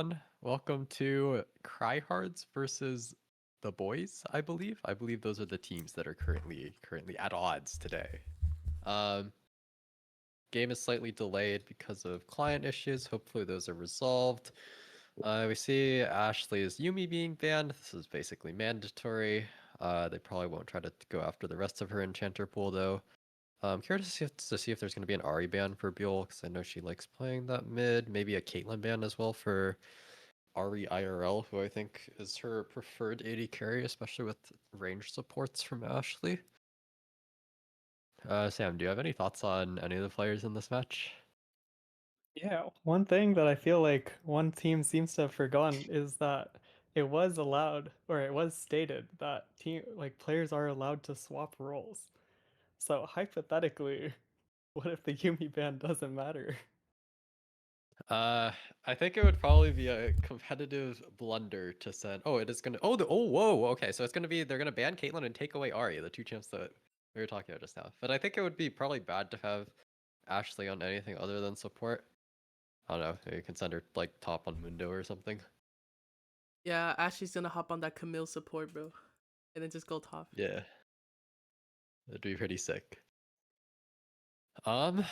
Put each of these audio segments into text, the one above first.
everyone. Welcome to Cryhards versus the Boys, I believe. I believe those are the teams that are currently at odds today. Um, Game is slightly delayed because of client issues. Hopefully those are resolved. We see Ashley's Yumi being banned. This is basically mandatory. They probably won't try to go after the rest of her enchanter pool though. I'm curious to see if there's going to be an Ari ban for Buell, because I know she likes playing that mid. Maybe a Caitlyn ban as well for Ari IRL, who I think is her preferred AD carry, especially with range supports from Ashley. Sam, do you have any thoughts on any of the players in this match? Yeah, one thing that I feel like one team seems to have forgotten is that it was allowed, or it was stated that players are allowed to swap roles. So hypothetically, what if the Yumi ban doesn't matter? Uh, I think it would probably be a competitive blunder to send. Oh, it is gonna. Whoa. Okay, so they're gonna ban Caitlyn and take away Ari, the two champs that we were talking about just now. But I think it would be probably bad to have Ashley on anything other than support. I don't know. Maybe you can send her like top on Mundo or something. Yeah, Ashley's gonna hop on that Camille support, bro, and then just go top. Yeah, it'd be pretty sick. Um,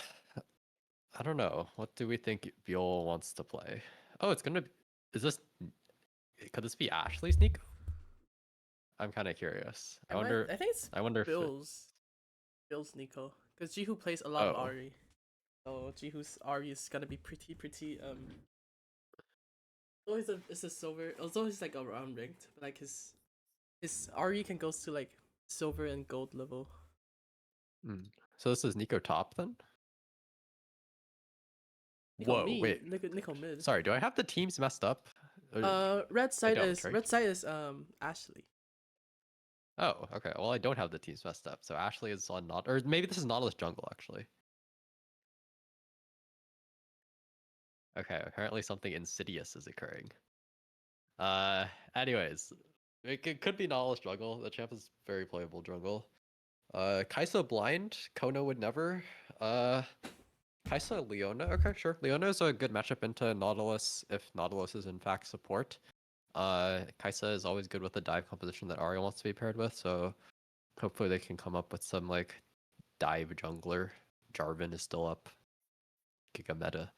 I don't know. What do we think Buell wants to play? Oh, it's gonna. Is this? Could this be Ashley's Nico? I'm kind of curious. I wonder. I think it's I wonder if. Bill's Nico, because Jihu plays a lot of Oh, Ari, so Jihu's Ari is gonna be pretty. It's a silver. Although he's like around ranked, but like his Ari can go to like silver and gold level. hmm. So this is Nico top then? Nico Whoa, wait. Nico mid. Sorry, do I have the teams messed up? Or- I don't, right? Red side is Ashley. Oh, okay. Well, I don't have the teams messed up. So Ashley is on not, or maybe this is Nautilus jungle actually. Okay, apparently something insidious is occurring. Anyways, it could be Nautilus jungle. The champ is very playable jungle. Kaisa blind. Kono would never. Kaisa Leona. Okay, sure. Leona is a good matchup into Nautilus if Nautilus is in fact support. Kaisa is always good with the dive composition that Arya wants to be paired with, so hopefully they can come up with some like dive jungler. Jarvan is still up. Giga meta.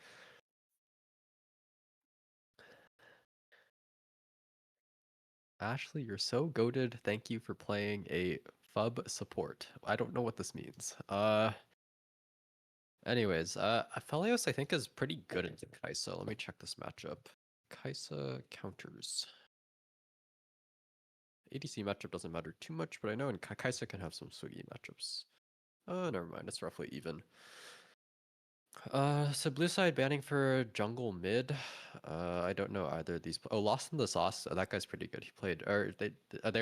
Ashley, you're so goated. Thank you for playing a FUB support. I don't know what this means. Anyways, Aphelios I think is pretty good into Kaisa. Let me check this matchup. Kaisa counters. ADC matchup doesn't matter too much, but I know in Kaisa can have some swiggy matchups. Never mind, it's roughly even. So blue side banning for jungle mid. I don't know either of these. Oh, Lost in the Sauce. That guy's pretty good. He played, or they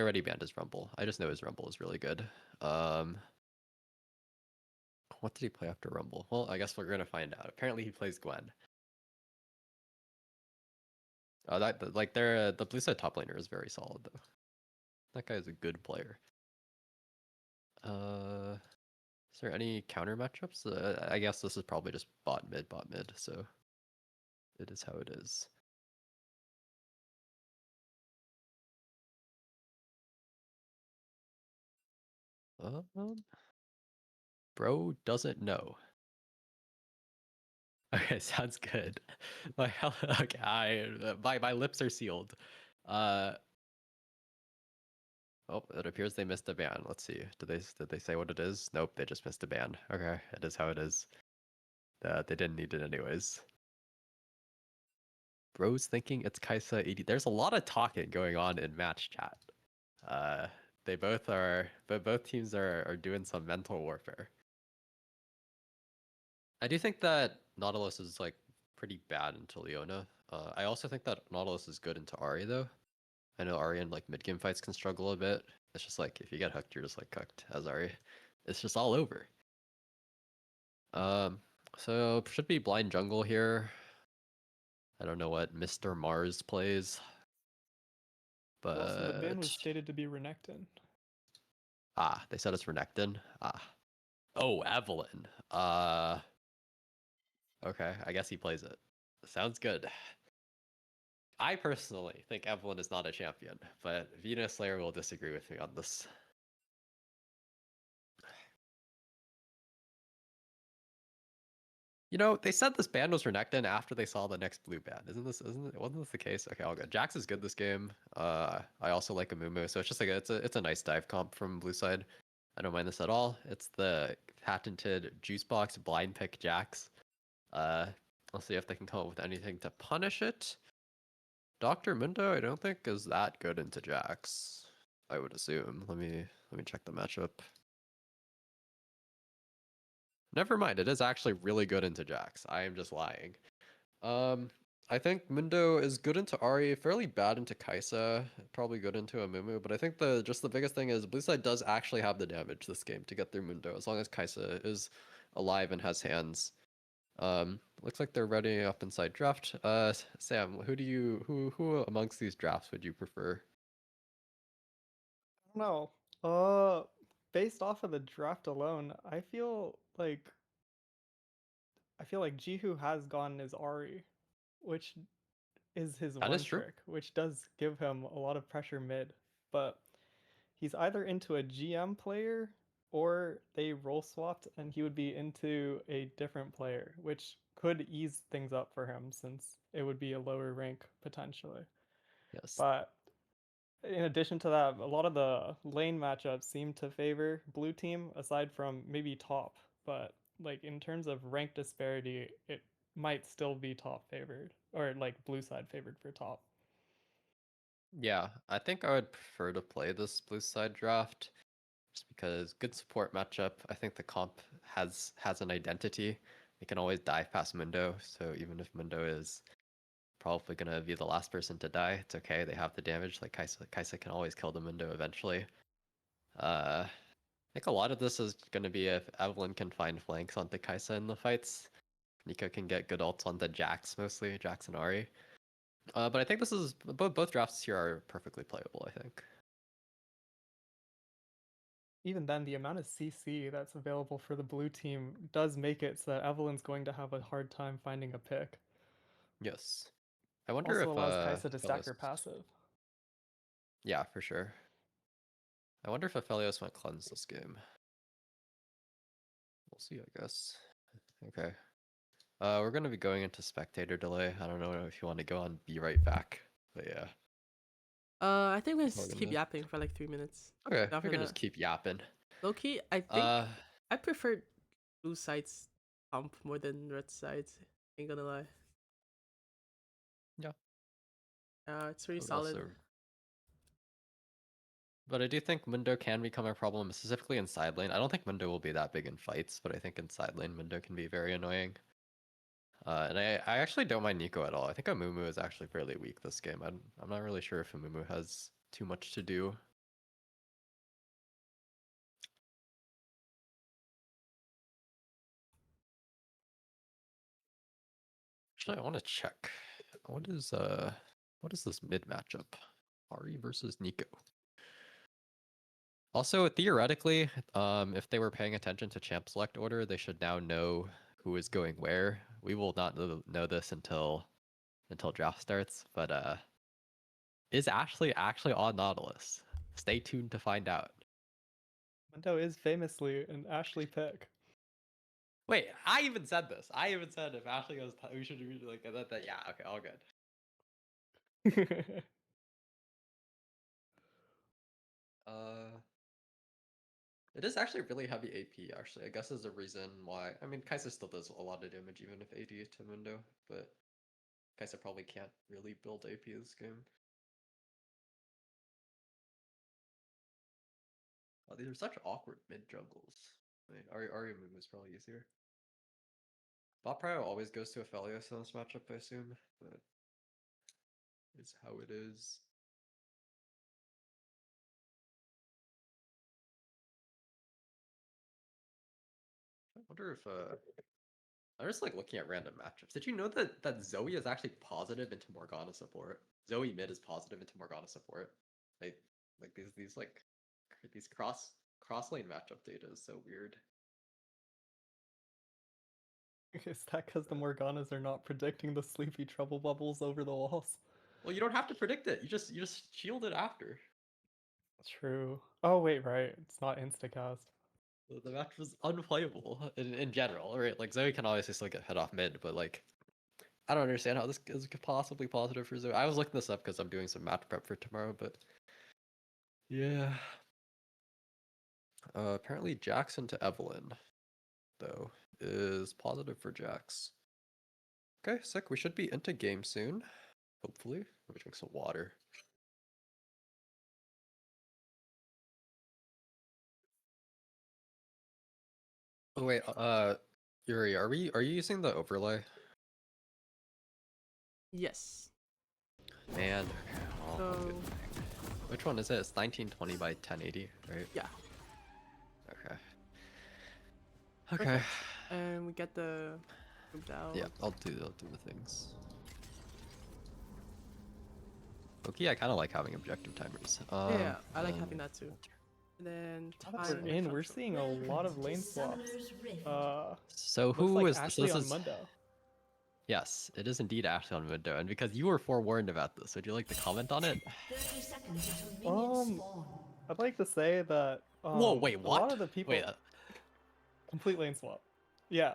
already banned his Rumble. I just know his Rumble is really good. What did he play after Rumble? Well, I guess we're gonna find out. Apparently, he plays Gwen. The blue side top laner is very solid though. That guy is a good player. Uh, is there any counter matchups? I guess this is probably just bot mid, so it is how it is. Bro doesn't know. Okay, sounds good. Okay, my lips are sealed. Uh, oh, it appears they missed a ban. Let's see. Did they say what it is? Nope, they just missed a ban. Okay, it is how it is. They didn't need it anyways. Bro's thinking it's Kaisa 80. There's a lot of talking going on in match chat. Uh, they both are, but both teams are doing some mental warfare. I do think that Nautilus is like pretty bad into Leona. I also think that Nautilus is good into Ari though. I know Ari in like mid game fights can struggle a bit. It's just like if you get hooked, you're just like cooked as Ari. It's just all over. Um, so should be blind jungle here. I don't know what Mr. Mars plays, Also, the ban was but stated to be Renekton. they said it's Renekton. Oh, Evelyn. Okay, I guess he plays it. Sounds good. I personally think Evelyn is not a champion, but Venus Slayer will disagree with me on this. You know, they said this ban was Renekton after they saw the next blue ban. Wasn't this the case? Okay, all good. Jax is good this game. I also like Amumu, so it's just like it's a nice dive comp from blue side. I don't mind this at all. It's the patented juice box blind pick Jax. I'll see if they can come up with anything to punish it. Dr. Mundo, I don't think is that good into Jax. I would assume. Let me check the matchup. Never mind, it is actually really good into Jax. I am just lying. I think Mundo is good into Ari, fairly bad into Kaisa, probably good into Amumu, but I think the biggest thing is blue side does actually have the damage this game to get through Mundo, as long as Kaisa is alive and has hands. Looks like they're ready up inside draft. Sam, who amongst these drafts would you prefer? I don't know. Based off of the draft alone, I feel like Jihu has gone as Ari, which is his That is one true. trick, which does give him a lot of pressure mid. But he's either into a GM player or they role swapped and he would be into a different player, which could ease things up for him since it would be a lower rank potentially. Yes. But in addition to that, a lot of the lane matchups seem to favor blue team aside from maybe top. But like in terms of rank disparity, it might still be top favored or like blue side favored for top. Yeah, I think I would prefer to play this blue side draft just because good support matchup. I think the comp has an identity. It can always dive past Mundo, so even if Mundo is probably gonna be the last person to die, it's okay. They have the damage. Like Kaisa can always kill the Mundo eventually. I think a lot of this is gonna be if Evelyn can find flanks onto Kaisa in the fights. Nico can get good ults onto Jax mostly, Jax and Ari. But I think this is both drafts here are perfectly playable, I think. Even then, the amount of CC that's available for the blue team does make it so that Evelyn's going to have a hard time finding a pick. Yes. I wonder Also if allows Kaisa to stack Aphelios. her passive. Yeah, for sure. I wonder if Aphelios went cleanse this game. We'll see, I guess. Okay. We're gonna be going into spectator delay. I don't know if you want to go on be right back. But yeah. I think we We're just keep gonna- yapping for like 3 minutes. Okay, After we can that, just keep yapping. low-key, I think I prefer blue side's pump more than red side's. Ain't gonna lie. Yeah. It's really I would solid. also- But I do think Mundo can become a problem, specifically in side lane. I don't think Mundo will be that big in fights, but I think in side lane Mundo can be very annoying. And I actually don't mind Nico at all. I think Amumu is actually fairly weak this game. I'm not really sure if Amumu has too much to do. Actually, I want to check. What is this mid matchup? Ari versus Nico. Also, theoretically, if they were paying attention to champ select order, they should now know who is going where. We will not know this until draft starts, but is Ashley actually on Nautilus? Stay tuned to find out. Mundo is famously an Ashley pick. Wait, I even said this. I even said if Ashley goes, we should be like that. Yeah, okay, all good. It is actually really heavy AP. Actually, I guess is a reason why. I mean, Kai'Sa still does a lot of damage, even if AD to Mundo, but Kai'Sa probably can't really build AP this game. Oh, these are such awkward mid jungles. I mean, Ariamu is probably easier. Bot Prio always goes to Aphelios in this matchup, I assume, but it's how it is. I wonder if I'm just like looking at random matchups. Did you know that Zoe is actually positive into Morgana support? Zoe mid is positive into Morgana support. Like these cross lane matchup data is so weird. Is that because the Morganas are not predicting the sleepy trouble bubbles over the walls? Well, you don't have to predict it. You just shield it after. True. Oh wait, right. It's not instacast. The match was unplayable in general, right? Like Zoe can obviously still get hit off mid, but like I don't understand how this is possibly positive for Zoe. I was looking this up because I'm doing some match prep for tomorrow, but yeah. Apparently Jackson to Evelyn, though, is positive for Jax. Okay, sick. We should be into game soon. Hopefully. Let me drink some water. Oh wait, Yuri, are you using the overlay? Yes. Man, oh, So which one is it? It's 1920 by 1080, right? yeah. Okay. Okay. Perfect. And we get the moved out. Yeah, I'll do the things. Okay, I kind of like having objective timers. Yeah, I like having that too. And then Now that we're in, we're seeing a lot of lane swaps. So Looks who like is Ashley this? on Is Mundo. yes, it is indeed Ashley on window, and because you were forewarned about this, would you like to comment on it? 30 seconds until minions spawn. I'd like to say that Whoa, wait, a what? lot of the people Wait, complete lane swap. Yeah.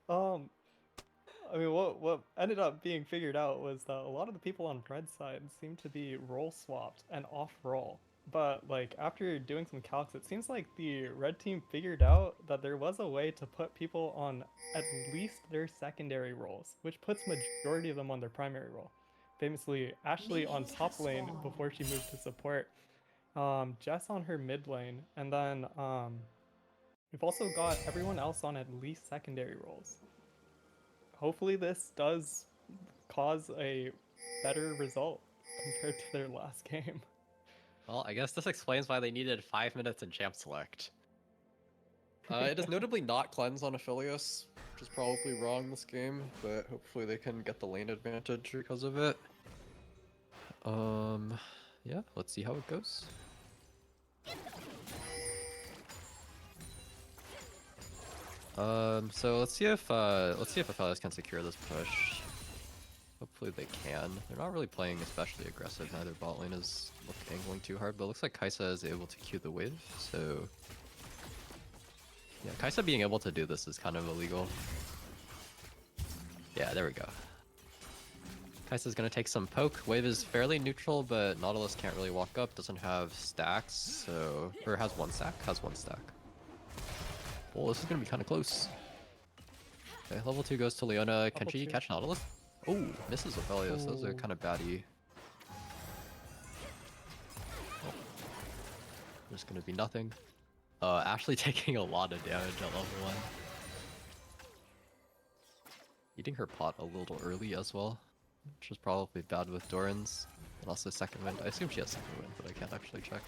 I mean, what ended up being figured out was that a lot of the people on red side seem to be role swapped and off role. But like after doing some calcs, it seems like the red team figured out that there was a way to put people on at least their secondary roles, which puts majority of them on their primary role. Famously, Ashley on top lane before she moved to support, Jess on her mid lane, and then we've also got everyone else on at least secondary roles. Hopefully this does cause a better result compared to their last game. well, I guess this explains why they needed 5 minutes in champ select. It is notably not cleanse on Aphelios, which is probably wrong this game, but hopefully they can get the lane advantage because of it. Yeah, let's see how it goes. So let's see if Aphelios can secure this push. Hopefully they can. They're not really playing especially aggressive. Neither bot lane is angling too hard, but it looks like Kaisa is able to Q the wave, so yeah, Kaisa being able to do this is kind of illegal. Yeah, there we go. Kaisa's gonna take some poke. Wave is fairly neutral, but Nautilus can't really walk up, doesn't have stacks, so... or has one stack? Has one stack. Well, this is gonna be kind of close. Okay, level 2 goes to Leona. Can she catch Nautilus? Oh, misses Aphelios. Those are kind of baddie. Oh. There's gonna be nothing. Ashley taking a lot of damage at level 1. Eating her pot a little early as well, which is probably bad with Doran's. And also second wind. I assume she has second wind, but I can't actually check.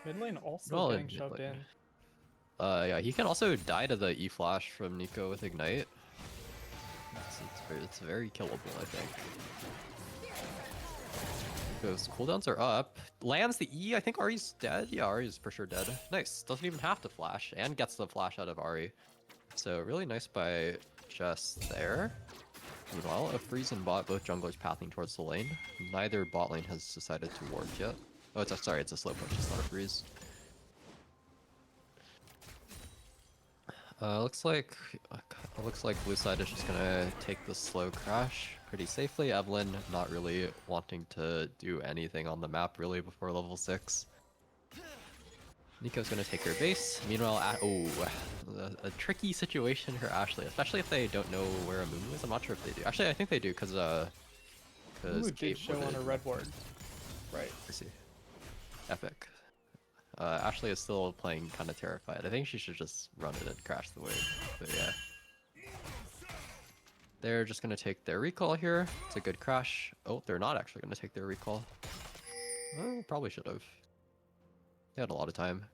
Mid lane also getting shoved in. Yeah, he can also die to the E-flash from Nico with Ignite. It's very killable, I think. Nico's cooldowns are up. Lands the E, I think Ari's dead. Yeah, Ari's for sure dead. Nice, doesn't even have to flash, and gets the flash out of Ari. So really nice by Jess there. Meanwhile, a freeze and bot, both junglers pathing towards the lane. Neither bot lane has decided to ward yet. Oh, it's a slow push, it's not a freeze. Looks like blue side is just gonna take the slow crash pretty safely. Evelyn not really wanting to do anything on the map really before level 6. Nico's gonna take her base. Meanwhile, a tricky situation for Ashley, especially if they don't know where Amumu is. I'm not sure if they do. Actually, I think they do because Amumu did show on a red ward. Right. I see. Epic. Ashley is still playing kind of terrified. I think she should just run it and crash the wave. But yeah. They're just going to take their recall here. It's a good crash. Oh, they're not actually going to take their recall. Oh, probably should have. They had a lot of time.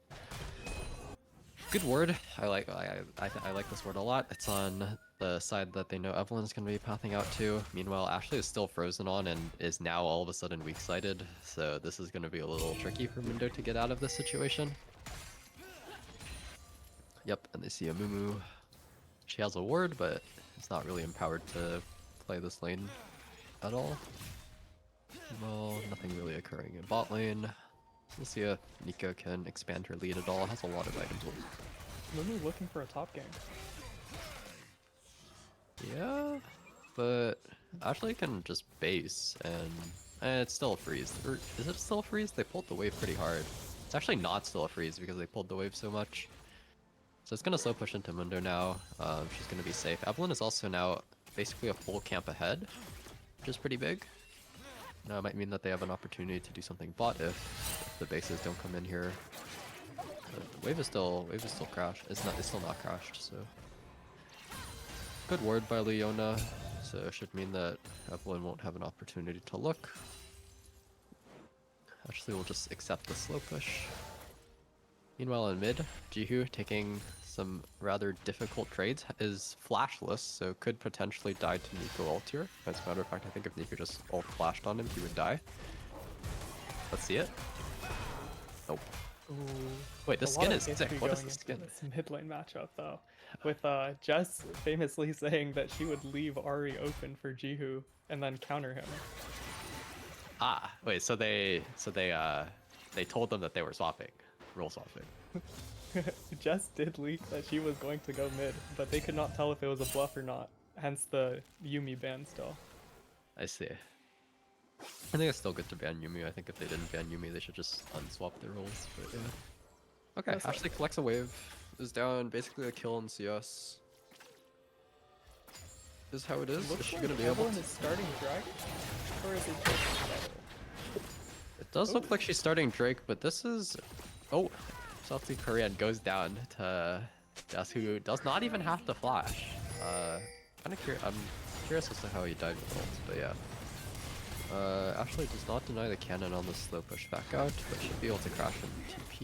Good ward. I like this ward a lot. It's on the side that they know Evelyn's going to be pathing out to. Meanwhile, Ashley is still frozen on and is now all of a sudden weak-sided. So this is going to be a little tricky for Mundo to get out of this situation. Yep, and they see Amumu. She has a ward, but it's not really empowered to play this lane at all. Well, nothing really occurring in bot lane. We'll see if Nico can expand her lead at all. Has a lot of items. Mumu looking for a top gank. Yeah, but Ashley can just base and it's still a freeze. Or is it still a freeze? They pulled the wave pretty hard. It's actually not still a freeze because they pulled the wave so much. So it's gonna slow push into Mundo now. She's gonna be safe. Evelyn is also now basically a full camp ahead, which is pretty big. Now it might mean that they have an opportunity to do something bot if the bases don't come in here. But the wave is still crashed. It's still not crashed. So good ward by Leona. So it should mean that Evelyn won't have an opportunity to look. Actually, we'll just accept the slow push. Meanwhile, in mid, Jihu taking some rather difficult trades, is flashless, so could potentially die to Nico ult here. As a matter of fact, I think if Nico just ult flashed on him, he would die. Let's see it. Nope. Ooh. Wait, the A skin lot of is sick. history What is going the skin? into this mid lane matchup though, with Jess famously saying that she would leave Ahri open for Jihu and then counter him. Ah, wait. So they told them that they were swapping, role swapping. Jess did leak that she was going to go mid, but they could not tell if it was a bluff or not. Hence the Yumi ban still. I see. I think it's still good to ban Yumi. I think if they didn't ban Yumi, they should just unswap their roles. But yeah. Okay, That's Ashley collects a wave. Is down basically a kill in CS. Is how it is. Looks Is she like gonna be able Evelyn to? is starting Dragon, or is it just Shadow? It does look like she's starting Drake, but this is. Oh, South Korean goes down to Jess, who does not even have to flash. I'm curious as to how he died with ult, but yeah. Ashley does not deny the cannon on the slow push back out, but should be able to crash in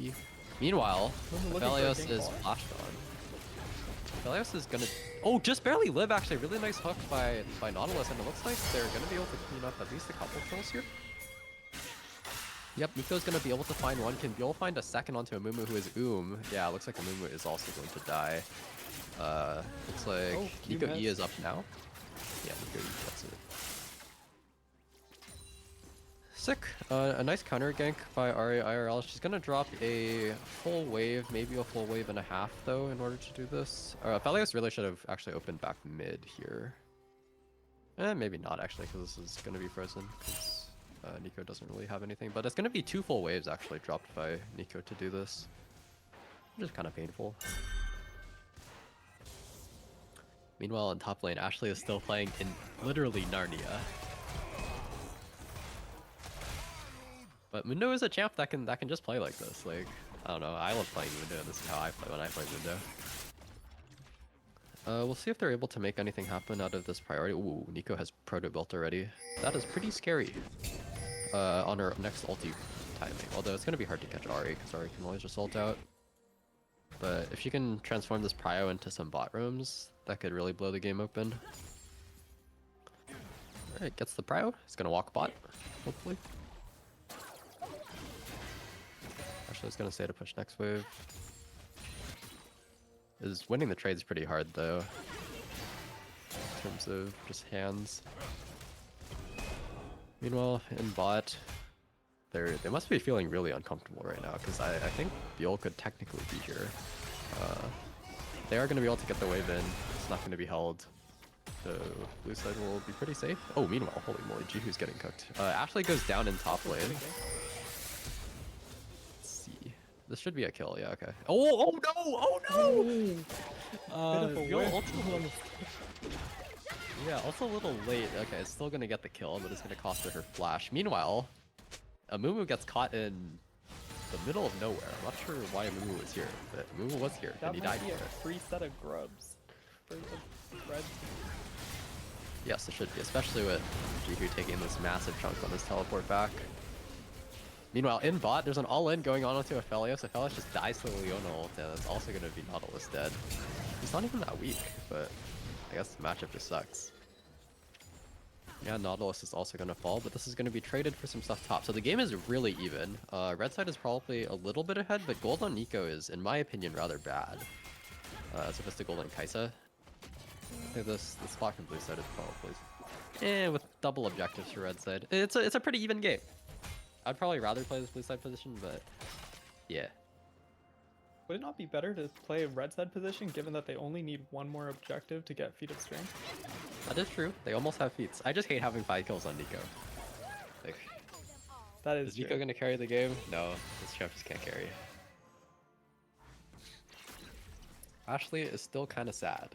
TP. Meanwhile, Looking for a Velios gank is ball. flashed on. Velios is gonna. Oh, just barely live actually. Really nice hook by Nautilus, and it looks like they're gonna be able to clean up at least a couple kills here. Yep, Nico's gonna be able to find one. Can Biol find a second onto Amumu who is Yeah, it looks like Amumu is also going to die. Looks like Oh, you Nico E missed. is up now. Yeah, Nico E, that's it. Sick. A nice counter gank by Ahri IRL. She's gonna drop a full wave, maybe a full wave and a half though, in order to do this. Velios really should have actually opened back mid here. Maybe not actually, because this is gonna be frozen. Nico doesn't really have anything, but it's gonna be 2 full waves actually dropped by Nico to do this, which is kind of painful. Meanwhile, in top lane, Ashley is still playing in literally Narnia. But Mundo is a champ that can just play like this. Like, I don't know, I love playing Mundo. This is how I play when I play Mundo. We'll see if they're able to make anything happen out of this priority. Ooh, Nico has proto built already. That is pretty scary. On her next ulti timing. Although it's gonna be hard to catch Ahri because Ahri can always just ult out. But if she can transform this prio into some bot rooms, that could really blow the game open. Alright, gets the prio. He's gonna walk bot, hopefully. Ashley's gonna stay to push next wave. Is winning the trades pretty hard though, in terms of just hands. Meanwhile, in bot, they must be feeling really uncomfortable right now because I think Biol could technically be here. They are going to be able to get the wave in. It's not going to be held. So blue side will be pretty safe. Oh, meanwhile, holy moly, Jihu's getting cooked. Ashley goes down in top lane. Let's see. This should be a kill, yeah, okay. Oh no! Oh no! Biol ultimately. Yeah, also a little late. Okay, it's still gonna get the kill, but it's gonna cost her her flash. Meanwhile, Amumu gets caught in the middle of nowhere. I'm not sure why Amumu was here, but Amumu was here, That and he might died be for a it. free set of grubs for the red. Yes, it should be, especially with Jihu taking this massive chunk on his teleport back. Meanwhile, in bot, there's an all-in going on onto Aphelios. Aphelios just dies to the Leona ult, and it's also gonna be Nautilus dead. He's not even that weak, but I guess the matchup just sucks. Yeah, Nautilus is also going to fall, but this is going to be traded for some stuff top. So the game is really even. Red side is probably a little bit ahead, but gold on Nico is, in my opinion, rather bad. As opposed to gold on Kaisa. I think this spot from blue side is probably with double objectives for red side. It's a pretty even game. I'd probably rather play this blue side position, but yeah. Would it not be better to play red side position given that they only need one more objective to get Feat of Strength? That is true. They almost have feats. I just hate having 5 kills on Nico. Like, That is is Nico true. gonna carry the game? No, this chef just can't carry. Ashley is still kind of sad.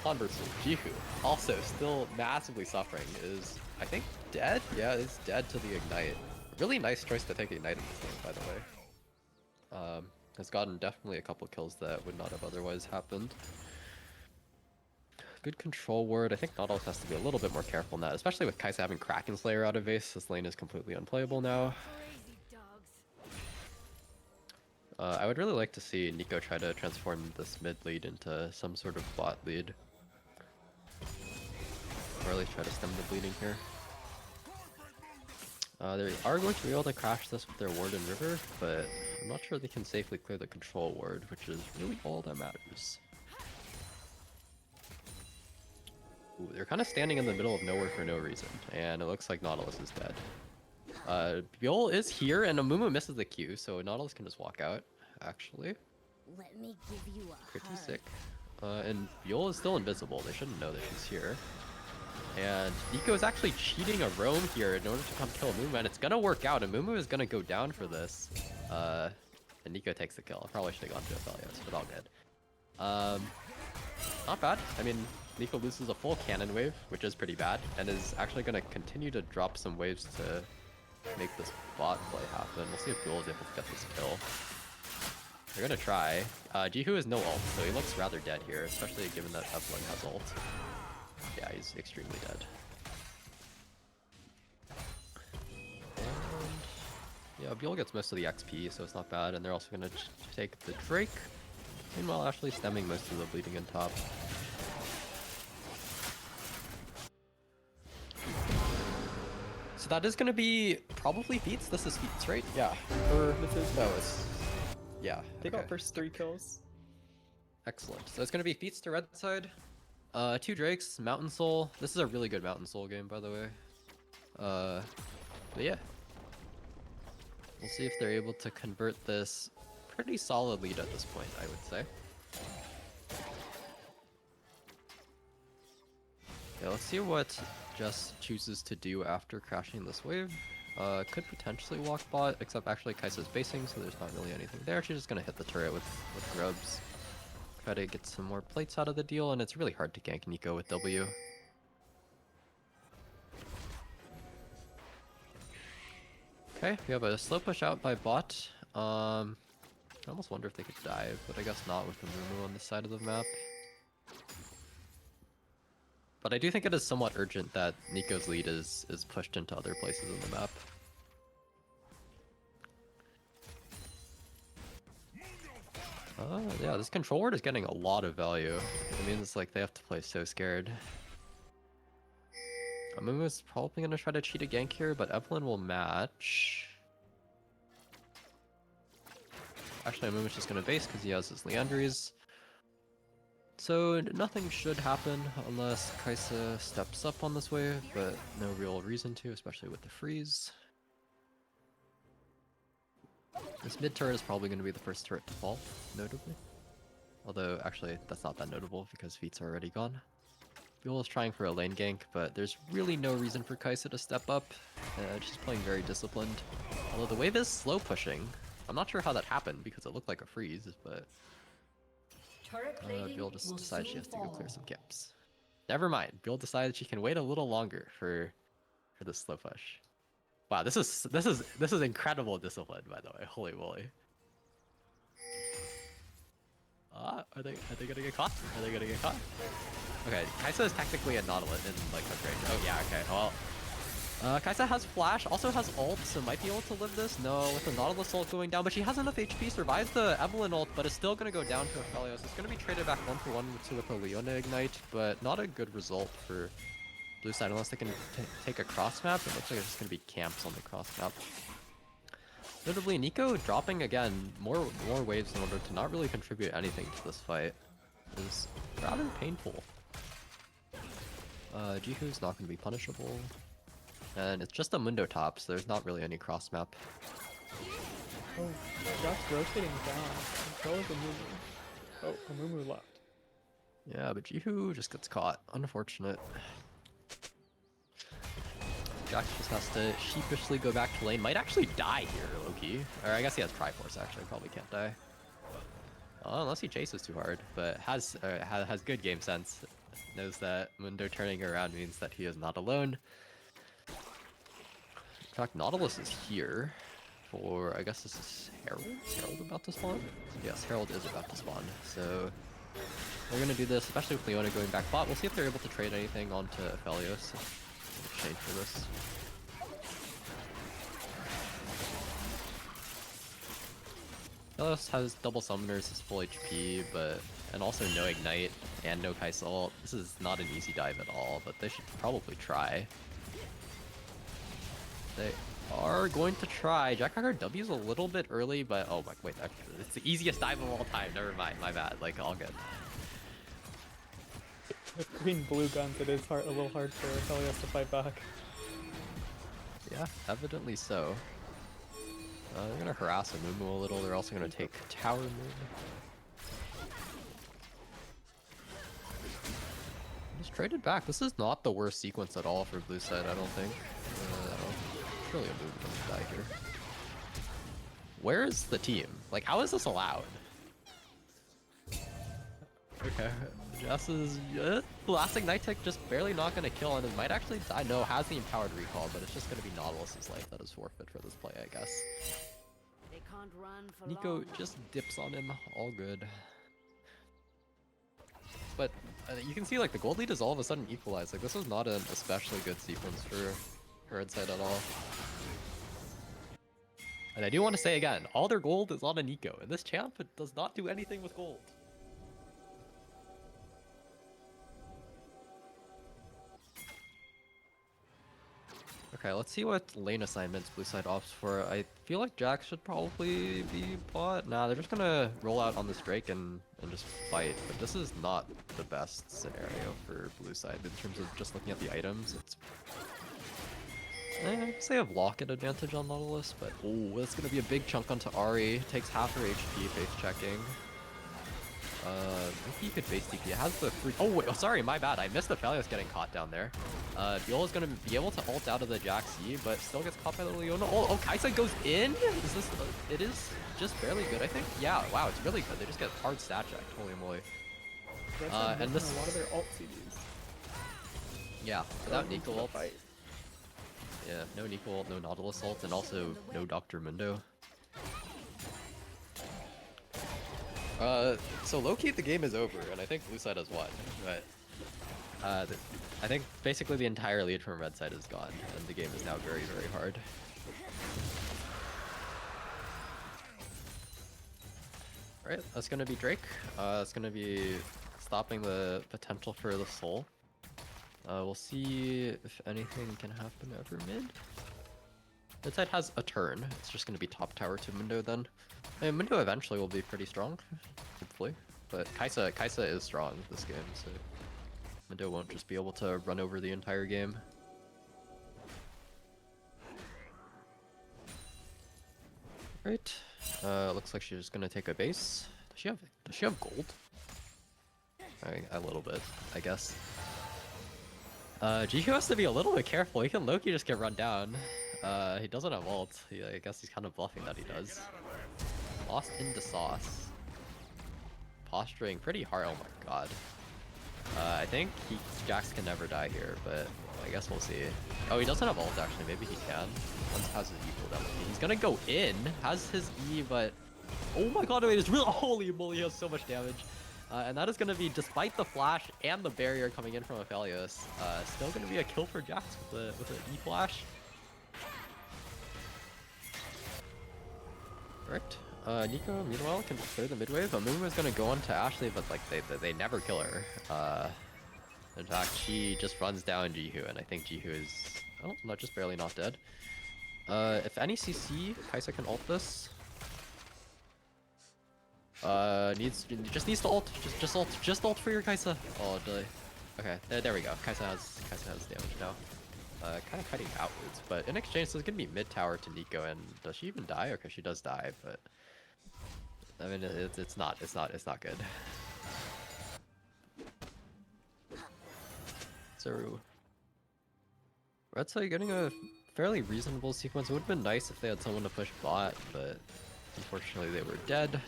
Conversely, Jihu, also still massively suffering, is, I think, dead? Yeah, is dead to the Ignite. Really nice choice to take Ignite in this game, by the way. Has gotten definitely a couple kills that would not have otherwise happened. Good control ward. I think Nautilus has to be a little bit more careful in that, especially with Kaisa having Kraken Slayer out of base. This lane is completely unplayable now. I would really like to see Nico try to transform this mid lead into some sort of bot lead. Or at least try to stem the bleeding here. They are going to be able to crash this with their ward and river, but I'm not sure they can safely clear the control ward, which is really all that matters. Ooh, they're kind of standing in the middle of nowhere for no reason, and it looks like Nautilus is dead. Biol is here, and Amumu misses the Q, so Nautilus can just walk out, actually. Let me give you a Pretty hug. sick. And Biol is still invisible. They shouldn't know that she's here. And Nico is actually cheating a roam here in order to come kill Amumu, and it's gonna work out. Amumu is gonna go down for this. And Nico takes the kill. I probably should have gone to Aphelios, but all good. Not bad. I mean, Nico loses a full cannon wave, which is pretty bad, and is actually gonna continue to drop some waves to make this bot play happen. We'll see if Biol is able to get this kill. They're gonna try. Jihu has no ult, so he looks rather dead here, especially given that Evelyn has ult. Yeah, he's extremely dead. And yeah, Biol gets most of the XP, so it's not bad, and they're also gonna take the Drake. Meanwhile, Ashley stemming most of the bleeding in top. So that is gonna be probably feats. This is feats, right? Yeah. Or This is no, it's yeah. They got okay. first 3 kills. Excellent. So it's gonna be feats to red side. 2 Drakes, Mountain Soul. This is a really good Mountain Soul game, by the way. But yeah. We'll see if they're able to convert this pretty solid lead at this point, I would say. Yeah, let's see what Jess chooses to do after crashing this wave. Could potentially walk bot, except actually Kaisa's basing, so there's not really anything there. She's just gonna hit the turret with grubs. Try to get some more plates out of the deal, and it's really hard to gank Nico with W. Okay, we have a slow push out by bot. I almost wonder if they could dive, but I guess not with the Mumu on this side of the map. But I do think it is somewhat urgent that Nico's lead is pushed into other places in the map. Yeah, this control ward is getting a lot of value. It means like they have to play so scared. Amumu's probably gonna try to cheat a gank here, but Evelyn will match. Actually, Amumu's just gonna base because he has his Leandries. So nothing should happen unless Kaisa steps up on this wave, but no real reason to, especially with the freeze. This mid turret is probably going to be the first turret to fall, notably. Although, actually, that's not that notable because feats are already gone. Biol is trying for a lane gank, but there's really no reason for Kaisa to step up. She's playing very disciplined. Although the wave is slow pushing. I'm not sure how that happened because it looked like a freeze, but Biol just decides she has to go clear some camps. Never mind. Biol decides she can wait a little longer for this slow push. Wow, this is incredible discipline, by the way. Holy moly! Are they gonna get caught? Are they gonna get caught? Okay, Kaisa is technically a Nautilus in like hook range. Oh yeah, okay. Well, Kaisa has flash, also has ult, so might be able to live this. No, with the Nautilus ult going down, but she has enough HP, survives the Evelyn ult, but is still gonna go down to Aphelios. It's gonna be traded back 1-for-1 with a Leona ignite, but not a good result for blue side unless they can take a cross map. It looks like it's just gonna be camps on the cross map. Notably, Nico dropping again more waves in order to not really contribute anything to this fight is rather painful. Jihu's not going to be punishable. And it's just a Mundo top, so there's not really any cross map. Oh, Jack's rotating down. So is Amumu. Oh, Amumu left. Yeah, but Jihu just gets caught. Unfortunate. Jax just has to sheepishly go back to lane. Might actually die here, low-key. Or I guess he has Triforce, actually. Probably can't die. Unless he chases too hard, but has good game sense. Knows that Mundo turning around means that he is not alone. In fact, Nautilus is here for, I guess this is Herald? Is Herald about to spawn? Yes, Herald is about to spawn. So we're going to do this, especially with Leona going back bot. We'll see if they're able to trade anything onto Aphelios in exchange for this. Aphelios has double summoners, is full HP, and also no Ignite and no Kai'Sa ult. This is not an easy dive at all, but they should probably try. They are going to try. Cryhard W's a little bit early, but oh my, wait, it's the easiest dive of all time. Never mind, my bad. Like, all good. With green blue guns, it is a little hard for Aphelios to fight back. Yeah, evidently so. They're gonna harass Amumu a little. They're also gonna take tower mid. Just traded back. This is not the worst sequence at all for blue side, I don't think. Surely Amumu doesn't die here. Where is the team? Like, how is this allowed? Okay, Jess is Blasting Night Tech just barely not gonna kill, and it might actually die. No, has the empowered recall, but it's just gonna be Nautilus's life that is forfeit for this play, I guess. They can't run for Nico long. just dips on him, all good. But you can see like the gold lead is all of a sudden equalized. Like this was not an especially good sequence for Red side at all. And I do want to say again, all their gold is on a Nico, and this champ does not do anything with gold. Okay, let's see what lane assignments blue side opts for. I feel like Jax should probably be bot. Nah, they're just gonna roll out on this Drake and just fight. But this is not the best scenario for blue side in terms of just looking at the items. It's I guess they have locket advantage on Nautilus, but oh, that's gonna be a big chunk onto Ahri. Takes half her HP, face checking. Maybe you could base TP. It has the free. Oh wait, oh, sorry, my bad. I missed the Aphelios getting caught down there. Viola's gonna be able to ult out of the Jax E, but still gets caught by the Leona. Oh, Kai'Sa goes in. Is this? It is just barely good, I think. Yeah, wow, it's really good. They just get hard stat checked. Holy moly. And this a lot of their ult CDs. Yeah, without Nico ult. Fight. Yeah, no Nico ult, no Nautilus ult, and also no Dr. Mundo. So low-key the game is over, and I think blue side has won, but I think basically the entire lead from red side is gone, and the game is now very, very hard. Alright, that's gonna be Drake. That's gonna be stopping the potential for the soul. We'll see if anything can happen over mid. Red side has a turn. It's just gonna be top tower to Mundo then. And Mundo eventually will be pretty strong, hopefully. But Kai'Sa is strong this game, so Mundo won't just be able to run over the entire game. Right. Looks like she's just gonna take a base. Does she have gold? A little bit, I guess. GQ has to be a little bit careful. He can Loki just get run down. He doesn't have ult. I guess he's kind of bluffing that he does. Lost into sauce. Posturing pretty hard. Oh my god. I think Jax can never die here, but I guess we'll see. Oh, he doesn't have ult actually. Maybe he can. Once has his E cooldown. He's gonna go in. Has his E, but oh my god! Wait, it's really holy moly! He has so much damage. And that is going to be, despite the flash and the barrier coming in from Aphelios, still going to be a kill for Jax with an E flash. Right. Nico, meanwhile, can clear the mid wave. Amumu is going to go on to Ashley, but like they never kill her. In fact, she just runs down Jihu, and I think Jihu is just barely not dead. If any CC, Kai'Sa can ult this. Just needs to ult. Just ult for your Kai'Sa. Oh, Okay, there we go. Kaisa has damage now. Kind of cutting outwards, but in exchange, so it's gonna be mid tower to Nico. And does she even die? Okay, she does die, but I mean, it's not good. So Red Side getting a fairly reasonable sequence. It would have been nice if they had someone to push bot, but unfortunately they were dead.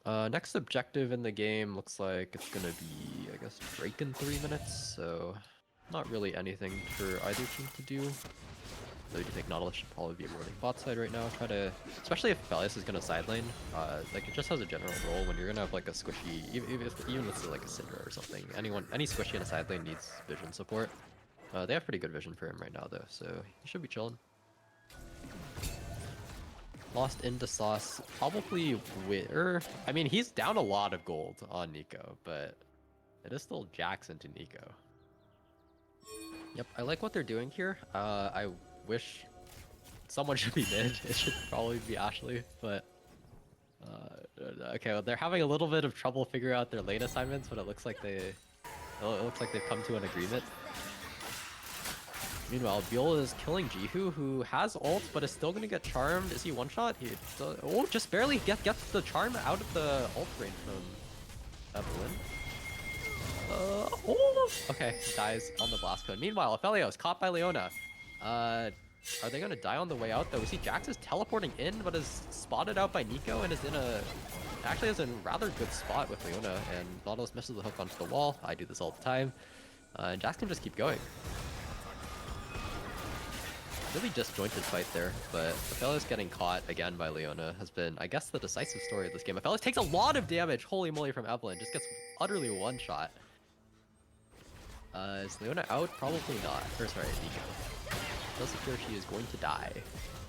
Next objective in the game looks like it's gonna be, I guess, Drake in 3 minutes, so not really anything for either team to do. So you think Nautilus should probably be running bot side right now, try to, especially if Felius is gonna side lane, like it just has a general role when you're gonna have like a squishy, even if it's like a Syndra or something, any squishy in a side lane needs vision support. They have pretty good vision for him right now though, so he should be chilling. Lost into sauce, probably I mean, he's down a lot of gold on Nico, but it is still Jax into Nico. Yep, I like what they're doing here. I wish someone should be mid. It should probably be Ashley, but okay, well, they're having a little bit of trouble figuring out their lane assignments, but it looks like they've come to an agreement. Meanwhile, Buell is killing Jihu, who has ult, but is still gonna get charmed. Is he one shot? Oh, just barely gets the charm out of the ult range from Evelyn. Oh, okay, dies on the blast cone. Meanwhile, Aphelios caught by Leona. Are they gonna die on the way out though? We see Jax is teleporting in, but is spotted out by Nico and is actually is in a rather good spot with Leona, and Nautilus misses the hook onto the wall. I do this all the time. And Jax can just keep going. Really disjointed fight there, but Aphelios getting caught again by Leona has been, I guess, the decisive story of this game. Aphelios takes a lot of damage, holy moly, from Evelyn, just gets utterly one-shot. Is Leona out? Probably not. Or sorry, Nico. Does appear she is going to die.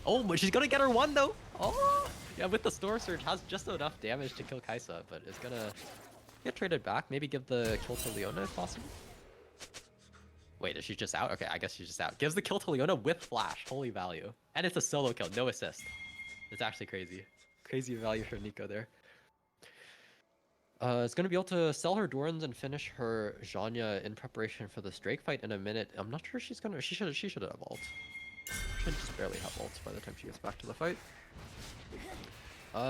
Oh, but she's gonna get her one though! Oh! Yeah, with the Store Surge, has just enough damage to kill Kaisa, but is gonna get traded back. Maybe give the kill to Leona if possible. Wait, is she just out? Okay, I guess she's just out. Gives the kill to Leona with flash. Holy value. And it's a solo kill, no assist. It's actually crazy. Crazy value for Nico there. It's gonna be able to sell her Dorans and finish her Zhanya in preparation for this Drake fight in a minute. I'm not sure she's gonna. She should have ult. Should just barely have ult by the time she gets back to the fight.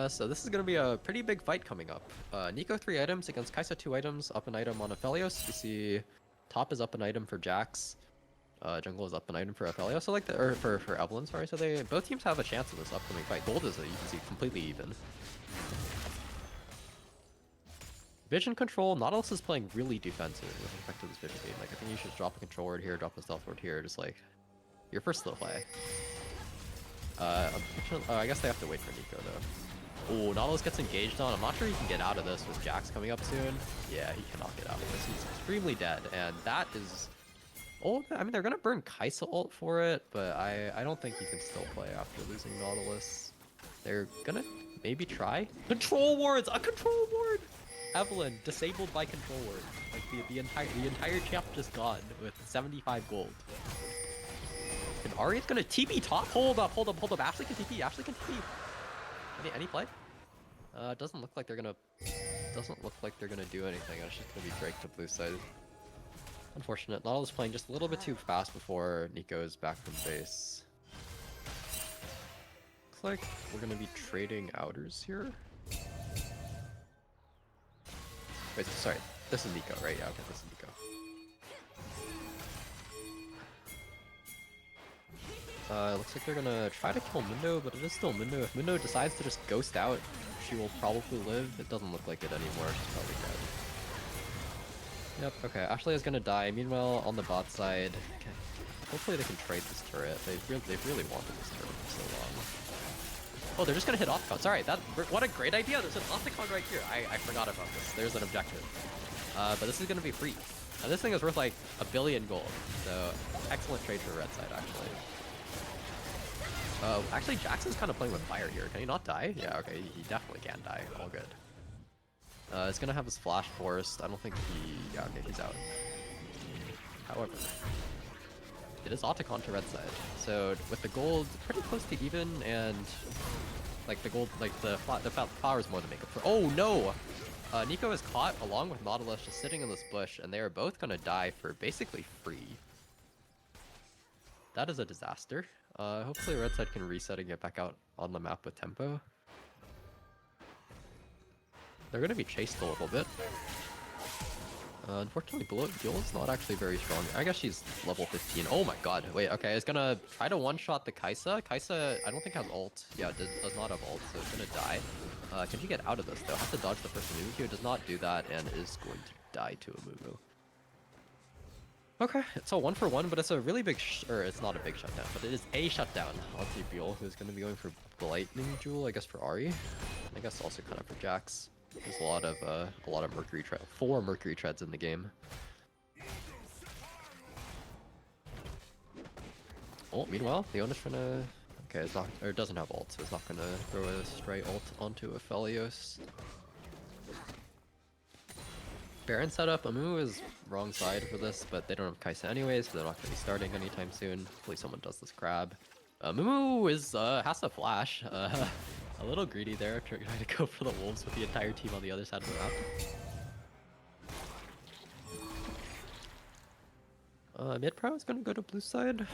So this is gonna be a pretty big fight coming up. Nico 3 items against Kaisa 2 items. Up an item on Aphelios. You see, top is up an item for Jax. Jungle is up an item for Aphelios. So like for Evelyn. Sorry. So both teams have a chance in this upcoming fight. Gold is, you can see, completely even. Vision control, Nautilus is playing really defensive with respect to this vision game. Like, I think you should drop a control ward here, drop a stealth ward here, just like your first slow play. I guess they have to wait for Nico though. Oh, Nautilus gets engaged on. I'm not sure he can get out of this with Jax coming up soon. Yeah, he cannot get out of this. He's extremely dead, and that is. Oh, I mean, they're gonna burn Kaisa ult for it, but I don't think you can still play after losing Nautilus. They're gonna maybe try control wards. A control ward. Evelyn disabled by control ward. Like the entire champ just gone with 75 gold. And Arya's gonna TP top. Hold up. Ashley can TP. Any play? Doesn't look like they're gonna do anything. It's just gonna be Drake to blue side. Unfortunate. Nautilus playing just a little bit too fast before Nico is back from base. Looks like we're gonna be trading outers here. Wait, sorry. This is Nico, right? Yeah, okay, this is Nico. Looks like they're gonna try to kill Mundo, but it is still Mundo. If Mundo decides to just ghost out, she will probably live. It doesn't look like it anymore. She's probably dead. Yep, okay. Ashley is gonna die. Meanwhile, on the bot side, okay. Hopefully they can trade this turret. They've really wanted this turret for so long. Oh, they're just gonna hit Opticon. Sorry, what a great idea. There's an Opticon right here. I forgot about this. There's an objective. But this is gonna be free. And this thing is worth like 1 billion gold. So excellent trade for red side, actually. Actually, Jackson's kind of playing with fire here. Can he not die? Yeah, okay, he definitely can die. All good. It's gonna have his flash forced. I don't think yeah, okay, he's out. However, it is Otacon to red side. So with the gold pretty close to even, and like the gold, like the flower is more than make up for. Oh no! Nico is caught along with Nautilus just sitting in this bush, and they are both gonna die for basically free. That is a disaster. Hopefully red side can reset and get back out on the map with tempo. They're gonna be chased a little bit. Unfortunately, Buell is not actually very strong. I guess she's level 15. Oh my god, wait, okay, it's gonna try to one-shot the Kaisa. Kaisa, I don't think has ult. Yeah, does not have ult, so it's gonna die. Can she get out of this, though? Has to dodge the first Amumu. Does not do that, and is going to die to Amumu. Okay, it's a 1-for-1, but it's a really big, or it's not a big shutdown, but it is a shutdown onto Buell, who's gonna be going for Lightning Jewel, I guess, for Ahri. I guess also kind of for Jax. There's a lot of Mercury tread, 4 Mercury treads in the game. Oh, meanwhile, Leona's gonna. Okay, it's not, or it doesn't have ult, so it's not gonna throw a stray ult onto Aphelios. Baron setup. Amumu is wrong side for this, but they don't have Kaisa anyways, so they're not gonna be starting anytime soon. Hopefully, someone does this grab. Amumu is has to flash. A little greedy there, trying to go for the wolves with the entire team on the other side of the map. Mid pro is gonna go to blue side.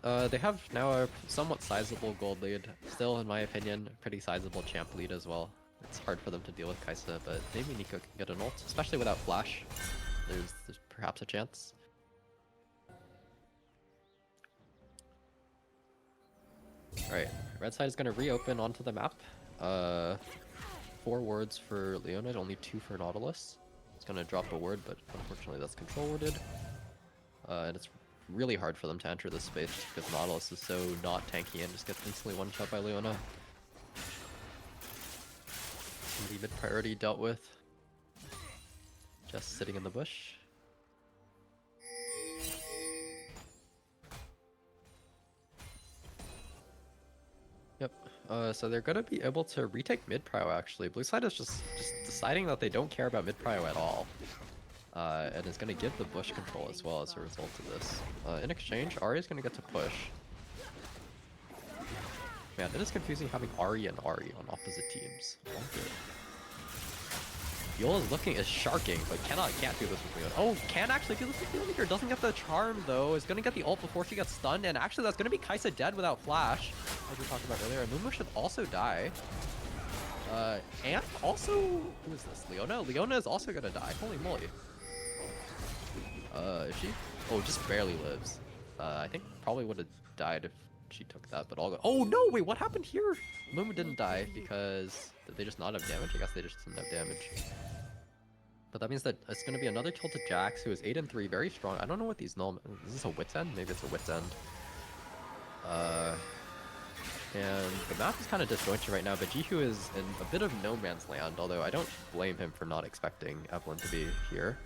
They have now a somewhat sizable gold lead. Still, in my opinion, a pretty sizable champ lead as well. It's hard for them to deal with Kaisa, but maybe Nico can get an ult, especially without flash. There's perhaps a chance. Alright, red side is going to reopen onto the map. 4 wards for Leona, only 2 for Nautilus. It's going to drop a ward, but unfortunately that's control warded. And it's really hard for them to enter this space just because Nautilus is so not tanky and just gets instantly one-shot by Leona. The mid priority dealt with. Just sitting in the bush. Yep. So they're gonna be able to retake mid prio actually. Blue side is just deciding that they don't care about mid prio at all. And is gonna give the bush control as well as a result of this. In exchange, Ahri is gonna get to push. Man, it is confusing having Ahri and Ahri on opposite teams. All good. Buell is sharking, but can't do this with Leona. Oh, can actually do this with Leona here. Doesn't get the charm though. Is gonna get the ult before she gets stunned, and actually that's gonna be Kaisa dead without flash, as we talked about earlier. Amumu should also die. And also, who is this? Leona? Leona is also gonna die. Holy moly. Is she? Oh, just barely lives. I think probably would have died if she took that, but all go. Oh no! Wait, what happened here? Amumu didn't die because did they just not have damage? I guess they just didn't have damage. But that means that it's going to be another kill to Jax, who is 8 and 3, very strong. I don't know what these null. Is this a wit's end? Maybe it's a wit's end. And the map is kind of disjointed right now, but Jihu is in a bit of no man's land, although I don't blame him for not expecting Evelyn to be here.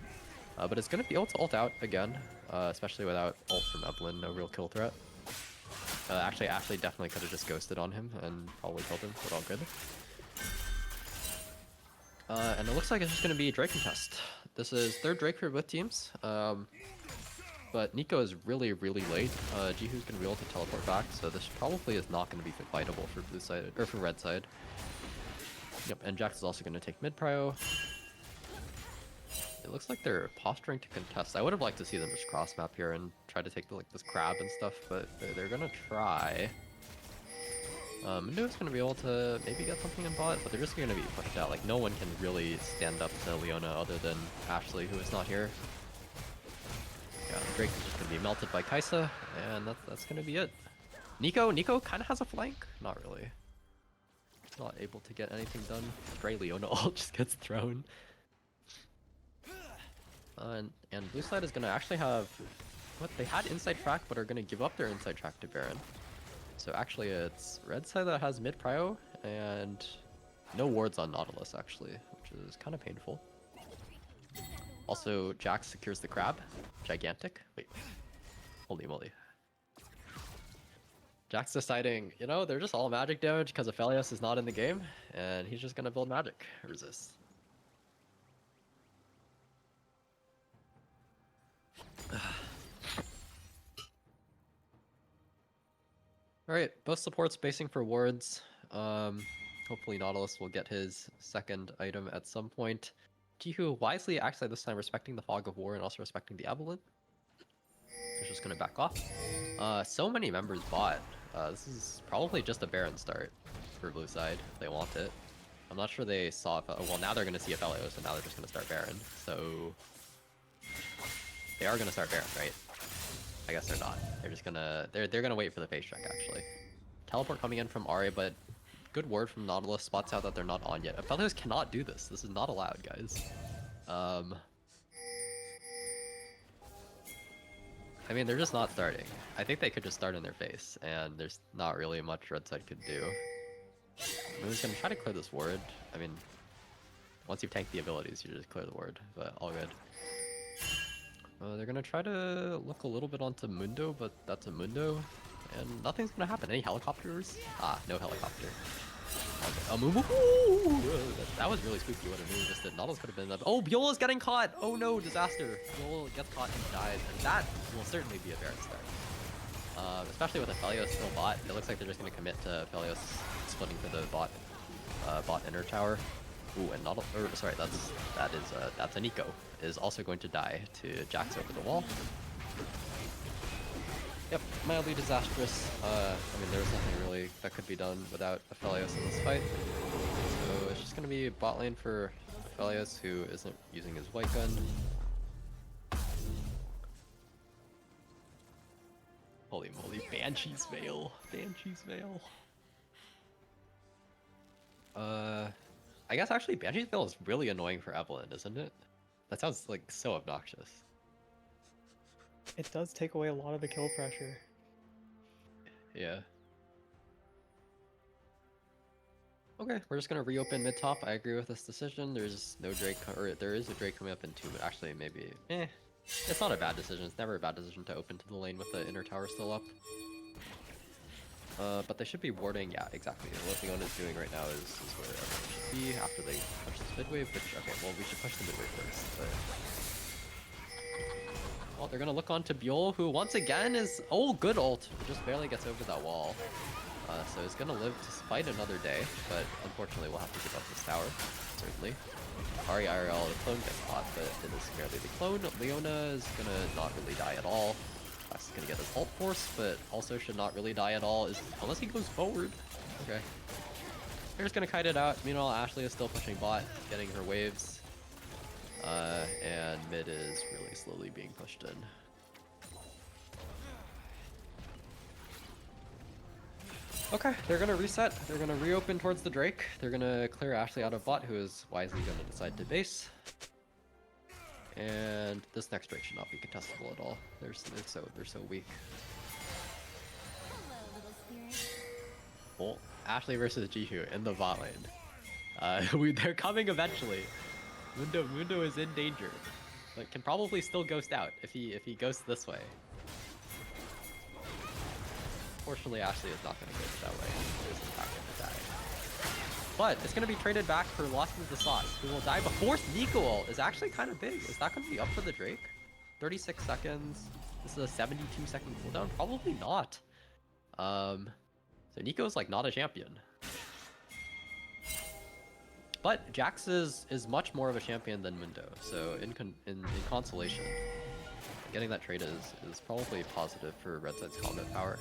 But it's going to be able to ult out again, especially without ult from Evelyn, no real kill threat. Actually, Ashley definitely could have just ghosted on him and probably killed him, but all good. And it looks like it's just going to be Drake contest. This is 3rd Drake for both teams. But Nico is really, really late. Jihu's going to be able to teleport back, so this probably is not going to be fightable for blue side or for red side. Yep, and Jax is also going to take mid prio. It looks like they're posturing to contest. I would have liked to see them just cross map here and try to take this crab and stuff, but they're going to try. Mindu's going to be able to maybe get something in bot, but they're just going to be pushed out. Like, no one can really stand up to Leona other than Ashley, who is not here. Yeah, Drake is just going to be melted by Kaisa, and that's going to be it. Nico kind of has a flank. Not really. Not able to get anything done. Stray Leona ult just gets thrown. And blue side is going to actually have... What? They had inside track, but are going to give up their inside track to Baron. So actually it's red side that has mid prio, and no wards on Nautilus actually, which is kind of painful. Also, Jax secures the crab. Gigantic. Wait. Holy moly. Jax deciding, you know, they're just all magic damage because Aphelios is not in the game, and he's just gonna build magic resist. Alright, both supports basing for wards. Hopefully Nautilus will get his second item at some point. Jihu wisely, actually this time respecting the Fog of War and also respecting the Evelyn. He's just gonna back off. So many members bought. This is probably just a Baron start for blue side if they want it. I'm not sure they saw if, well now they're gonna see Aphelios, so now they're just gonna start Baron. So they are gonna start Baron, right? I guess they're not. They're just gonna they're gonna wait for the face check actually. Teleport coming in from Ari, but good word from Nautilus spots out that they're not on yet. Aphelios cannot do this. This is not allowed, guys. I mean, they're just not starting. I think they could just start in their face, and there's not really much red side could do. Moon's gonna try to clear this ward. I mean, once you've tanked the abilities, you just clear the ward, but all good. They're gonna try to look a little bit onto Mundo, but that's a Mundo, and nothing's gonna happen. Any helicopters? Ah, no helicopter. A Mumu? That was really spooky what a Mumu just did. Nautilus could have been up. Oh, Biola's getting caught! Oh no, disaster. Biola gets caught and dies, and that will certainly be a Baron start. Especially with Aphelios still bot. It looks like they're just gonna commit to Aphelios splitting for the bot inner tower. Ooh, and Nautilus, or sorry, that's a Nico, is also going to die to Jax over the wall. Yep, mildly disastrous. I mean, there was nothing really that could be done without Aphelios in this fight. So it's just gonna be bot lane for Aphelios, who isn't using his white gun. Holy moly, Banshee's Veil. Banshee's Veil. I guess actually Banshee's Veil is really annoying for Evelyn, isn't it? That sounds like so obnoxious. It does take away a lot of the kill pressure. Yeah. Okay, we're just gonna reopen mid top. I agree with this decision. There's no Drake, or there is a Drake coming up in 2, but actually maybe, it's not a bad decision. It's never a bad decision to open to the lane with the inner tower still up. But they should be warding, yeah, exactly. What Leona's doing right now is where everyone should be after they push this mid wave, which, okay, well, we should push the mid wave first, but... Well, they're gonna look on to Buell, who once again is, oh, good ult, just barely gets over that wall. So he's gonna live to fight another day, but unfortunately we'll have to give up this tower, certainly. Ari IRL, the clone gets caught, but it is merely the clone. Leona is gonna not really die at all. He's gonna get his ult force, but also should not really die at all, unless he goes forward. Okay. They're just gonna kite it out. Meanwhile, Ashley is still pushing bot, getting her waves. And mid is really slowly being pushed in. Okay, they're gonna reset. They're gonna reopen towards the Drake. They're gonna clear Ashley out of bot, who is wisely gonna decide to base. And this next Drake should not be contestable at all. They're so weak. Well, Ashley versus Jihu in the bot lane. They're coming eventually. Mundo is in danger, but can probably still ghost out if he ghosts this way. Fortunately, Ashley is not going to ghost that way. He's in fact going to die. But it's going to be traded back for Lost in the Sauce, who will die before Nico ult is actually kind of big. Is that going to be up for the Drake? 36 seconds. This is a 72-second cooldown? Probably not. So Nico's like not a champion. But Jax is much more of a champion than Mundo, so in consolation, getting that trade is probably positive for Red Side's combat power.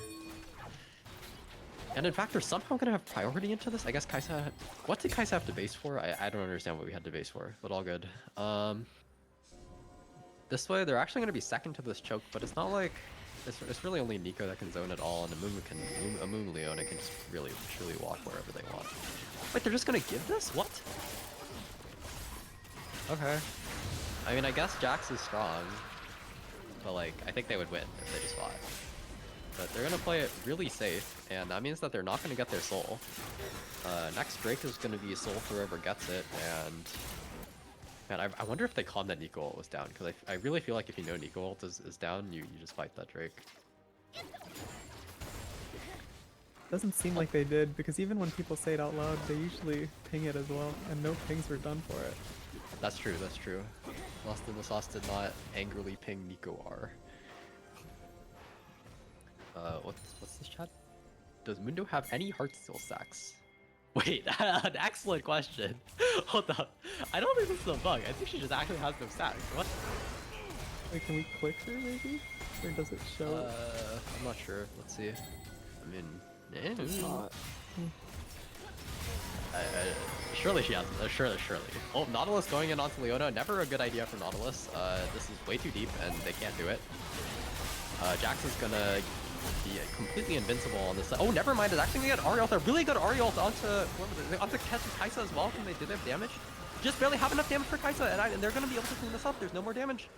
And in fact, they're somehow going to have priority into this. I guess Kai'Sa... What did Kai'Sa have to base for? I don't understand what we had to base for, but all good. This way, they're actually going to be second to this choke, but it's not like... It's really only Nico that can zone it all, and a Moon Leona can just really, truly walk wherever they want. Wait, they're just gonna give this? What? Okay. I mean, I guess Jax is strong, but like, I think they would win if they just fought. But they're gonna play it really safe, and that means that they're not gonna get their soul. Next Drake is gonna be soul for whoever gets it, and... Man, I wonder if they conned that Nico ult was down, because I really feel like if you know Nico ult is down, you just fight that Drake. Doesn't seem like they did, because even when people say it out loud, they usually ping it as well, and no pings were done for it. That's true, that's true. Lost in the Sauce did not angrily ping Nico R. What's this chat? Does Mundo have any Heartsteel stacks? Wait, an excellent question. Hold up. I don't think this is a bug. I think she just actually has no stats. What? Like, can we click her maybe? Or does it show? I'm not sure. Let's see. I mean, It's not. surely she has. Surely. Oh, Nautilus going in onto Leona. Never a good idea for Nautilus. This is way too deep, and they can't do it. Jax is gonna be completely invincible on this side. Oh, never mind. It's actually gonna get Ariel. A really good Ariel onto Kaisa as well. Can they do their damage? Just barely have enough damage for Kaisa, and they're gonna be able to clean this up. There's no more damage.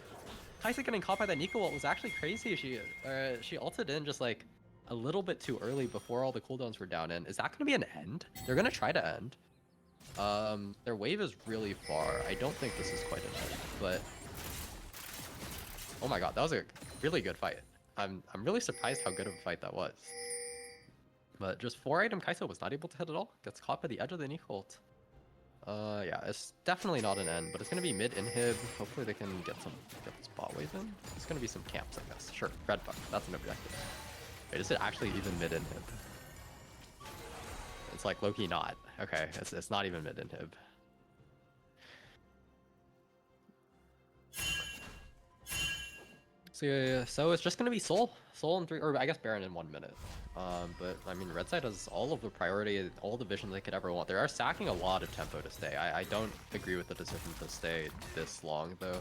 Kaisa getting caught by that Nico ult was actually crazy. She ulted in just like a little bit too early before all the cooldowns were down. And is that gonna be an end? They're gonna try to end. Their wave is really far. I don't think this is quite an end, but oh my god, that was a really good fight. I'm really surprised how good of a fight that was. But just 4-item Kaisa was not able to hit at all. Gets caught by the edge of the Nico ult. Yeah, it's definitely not an end, but it's gonna be mid inhib. Hopefully they can get this bot wave in. It's gonna be some camps, I guess. Sure, red buck. That's an objective. Wait, is it actually even mid inhib? It's like low-key not. Okay, it's not even mid inhib. So yeah, so it's just gonna be Soul in 3, or I guess Baron in 1 minute. But I mean, red side has all of the priority, all the vision they could ever want. They are sacking a lot of tempo to stay. I don't agree with the decision to stay this long though,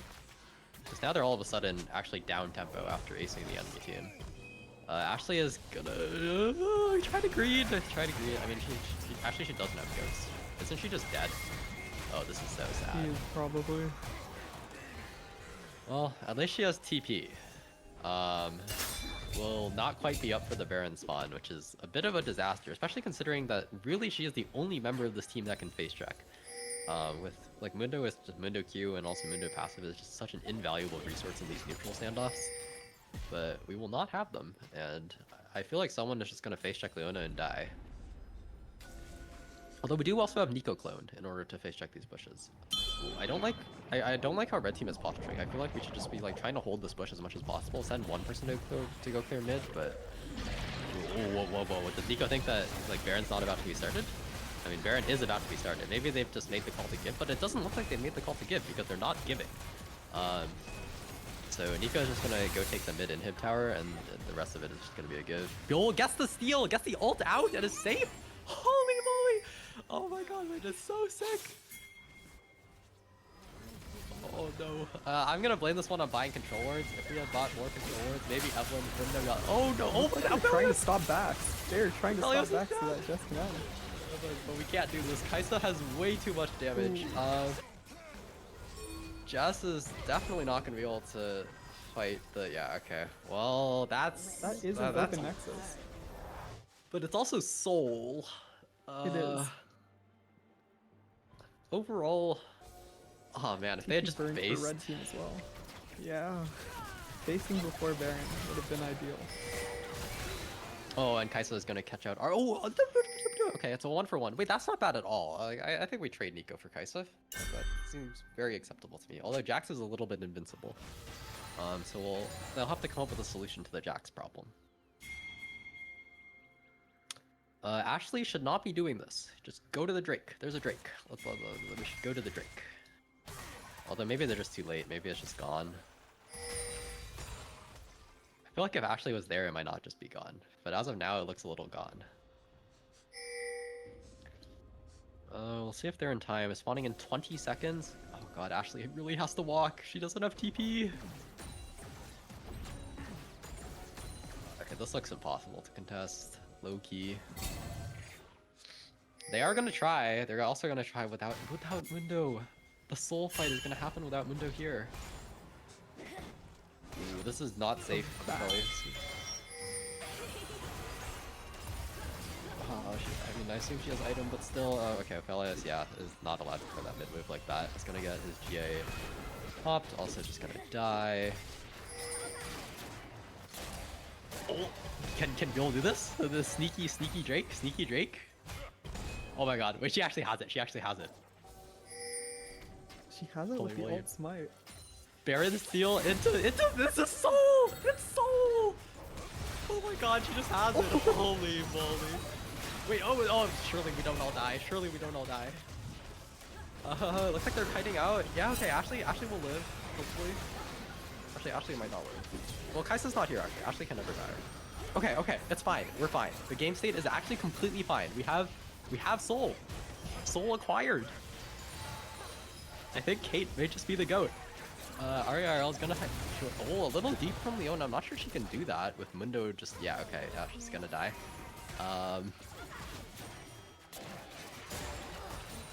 because now they're all of a sudden actually down tempo after acing the enemy team. Ashley is gonna try to greed. I mean, she doesn't have ghosts. Isn't she just dead? Oh, this is so sad. He is probably. Well, at least she has TP. Will not quite be up for the Baron spawn, which is a bit of a disaster, especially considering that really she is the only member of this team that can face check. With like Mundo is just Mundo Q and also Mundo passive is just such an invaluable resource in these neutral standoffs. But we will not have them, and I feel like someone is just gonna face check Leona and die. Although we do also have Nico cloned in order to face check these bushes. Ooh, I don't like how red team is posturing. I feel like we should just be like trying to hold this bush as much as possible. Send one person to go clear mid, but whoa. Does Nico think that like Baron's not about to be started? I mean, Baron is about to be started. Maybe they've just made the call to give, but it doesn't look like they made the call to give because they're not giving. So Nico is just gonna go take the mid inhib tower, and the rest of it is just gonna be a give. Yo, gets the steal, gets the ult out, and is safe. Holy moly! Oh my god, that is so sick. Oh no. I'm gonna blame this one on buying control wards. If we had bought more control wards, maybe Evelyn wouldn't have got. Oh no! Oh my god! They're trying to stop backs. They're trying to Elios stop backs so that Jess can end. But we can't do this. Kaisa has way too much damage. Jess is definitely not gonna be able to fight the. Yeah. Okay. Well, that is a broken nexus. But it's also Soul. It is. Overall. Oh man, if they had just burned faced. for red team as well. Yeah. Facing before Baron would have been ideal. Oh, and Kaisa is gonna catch out. Okay, it's a 1-for-1. Wait, that's not bad at all. I think we trade Nico for Kaisa. That seems very acceptable to me. Although Jax is a little bit invincible. So they'll have to come up with a solution to the Jax problem. Ashley should not be doing this. Just go to the Drake. There's a Drake. We should go to the Drake. Although maybe they're just too late. Maybe it's just gone. I feel like if Ashley was there, it might not just be gone. But as of now, it looks a little gone. We'll see if they're in time. It's spawning in 20 seconds. Oh god, Ashley really has to walk. She doesn't have TP. Okay, this looks impossible to contest. Low key. They are gonna try. They're also gonna try without Mundo. The soul fight is gonna happen without Mundo here. Ooh, this is not safe. I mean, I assume she has item, but still. Okay, Ophelia yeah, is not allowed to play that mid move like that. It's gonna get his GA popped. Also, just gonna die. Oh, can Bill do this? The sneaky Drake. Oh my god! Wait, she actually has it. She has it. She has it with the ult smite. Baron steal into this is Soul! It's Soul! Oh my god, she just has it. Holy moly. Wait, oh, surely we don't all die. Surely we don't all die. Looks like they're kiting out. Yeah, okay, Ashley will live, hopefully. Actually, Ashley might not live. Well, Kaisa's not here, actually. Ashley can never die. Okay, it's fine. We're fine. The game state is actually completely fine. We have Soul. Soul acquired. I think Kate may just be the GOAT. RERL is gonna a little deep from Leona. I'm not sure she can do that with Mundo just, yeah, okay, yeah, she's gonna die.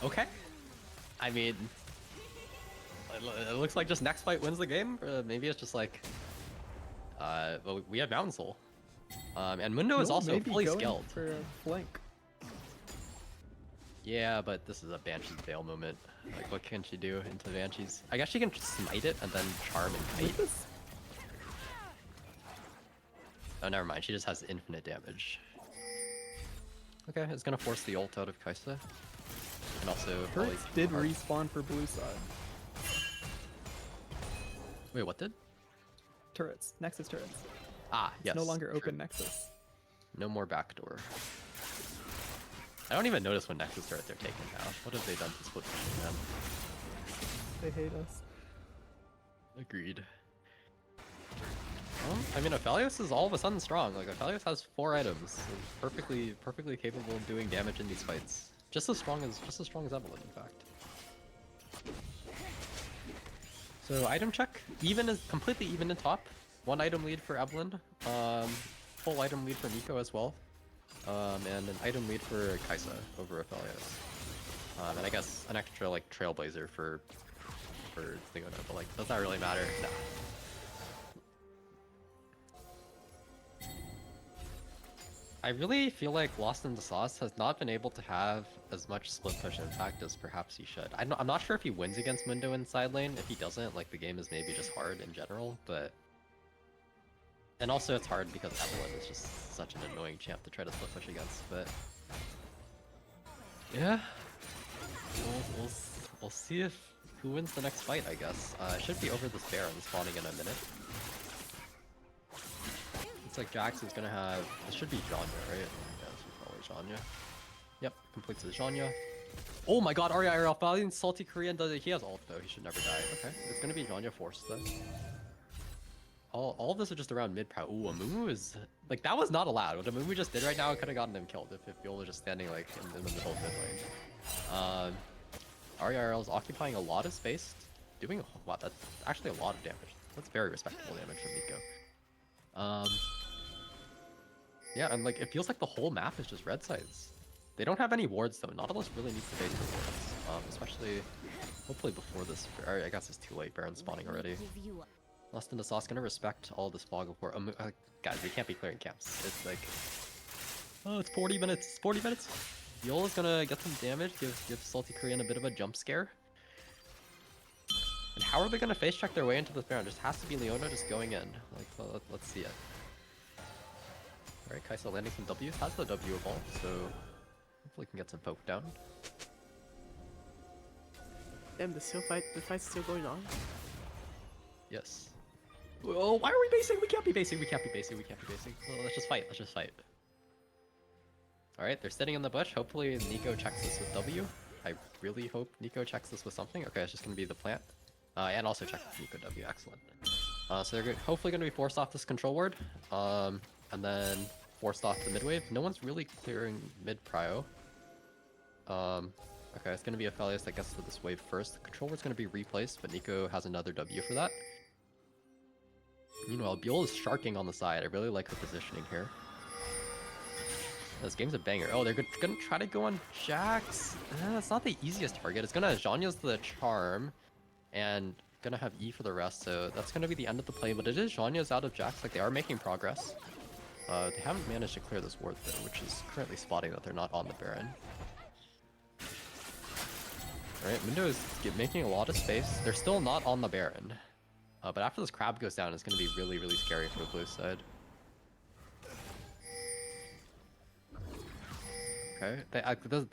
Okay. I mean, it looks like just next fight wins the game. Maybe it's just like, well, we have Mountain Soul. And Mundo is also maybe fully going skilled. for a flank. Yeah, but this is a Banshee's Veil moment. Like, what can she do into Banshees? I guess she can smite it and then charm and kite. This Oh, never mind. She just has infinite damage. Okay, it's gonna force the ult out of Kaisa. And also probably turrets did respawn for blue side. Wait, what did? Turrets, Nexus turrets. Ah, yes. No longer true. open Nexus. No more backdoor. I don't even notice when Nexus turrets are taken now. What have they done to split pushing them? They hate us. Agreed. Well, I mean, Aphelios is all of a sudden strong. Like, Aphelios has 4 items. He's perfectly capable of doing damage in these fights. Just as strong as Evelyn, in fact. So item check, completely even in top. 1 item lead for Evelyn. Full item lead for Nico as well. And an item lead for Kaisa over Aphelios. And I guess an extra like Trailblazer for Leona, but like, does that really matter? Nah. I really feel like Lost in the Sauce has not been able to have as much split push impact as perhaps he should. I'm not sure if he wins against Mundo in side lane. If he doesn't, like, the game is maybe just hard in general, but... And also it's hard because Evelyn is just such an annoying champ to try to split push against, but... Yeah. We'll see who wins the next fight, I guess. It should be over this Baron spawning in a minute. Looks like Jax is gonna have... This should be Zhanya, right? Yeah, this is probably Zhanya. Yep, completes the Zhanya. Oh my god, RERL Valiant Salty Korean does it. He has ult though, he should never die. Okay, it's gonna be Zhanya forced though. All of this is just around mid-prow. Ooh, Amumu is... Like, that was not allowed. What Amumu just did right now could have gotten him killed if Viola was just standing, like, in the middle of mid lane. RERL is occupying a lot of space. Doing... Wow, that's actually a lot of damage. That's very respectable damage from Nico. Yeah, and, like, it feels like the whole map is just red sides. They don't have any wards, though. Nautilus really needs to base for wards. Especially... Hopefully before this... I guess it's too late. Baron's spawning already. Lost in the Sauce gonna respect all this fog before. Guys, we can't be clearing camps. It's like, oh, it's 40 minutes. It's 40 minutes. Viola's gonna get some damage. Give Salty Korean a bit of a jump scare. And how are they gonna face check their way into this Baron? Just has to be Leona just going in. Like, let's see it. All right, Kaisa landing some W's. Has the W evolved, so hopefully we can get some poke down. Damn, the fight's still going on. Yes. Oh, why are we basing? We can't be basing. We can't be basing. We can't be basing. Well, let's just fight. Let's just fight. Alright, they're sitting in the bush. Hopefully Nico checks this with W. I really hope Nico checks this with something. Okay, it's just going to be the plant. And also check Nico W. Excellent. So they're hopefully going to be forced off this control ward. And then forced off the mid wave. No one's really clearing mid prio. Okay, it's going to be Aphelios that gets to this wave first. The control ward's going to be replaced, but Nico has another W for that. Meanwhile, Buell is sharking on the side. I really like the positioning here. This game's a banger. Oh, they're gonna try to go on Jax. It's not the easiest target. It's gonna Zhanya's the charm, and gonna have E for the rest. So that's gonna be the end of the play. But it is Zhanya's out of Jax. Like, they are making progress. They haven't managed to clear this ward though, which is currently spotting that they're not on the Baron. All right, Mundo is making a lot of space. They're still not on the Baron. But after this crab goes down, it's going to be really, really scary for the blue side. Okay,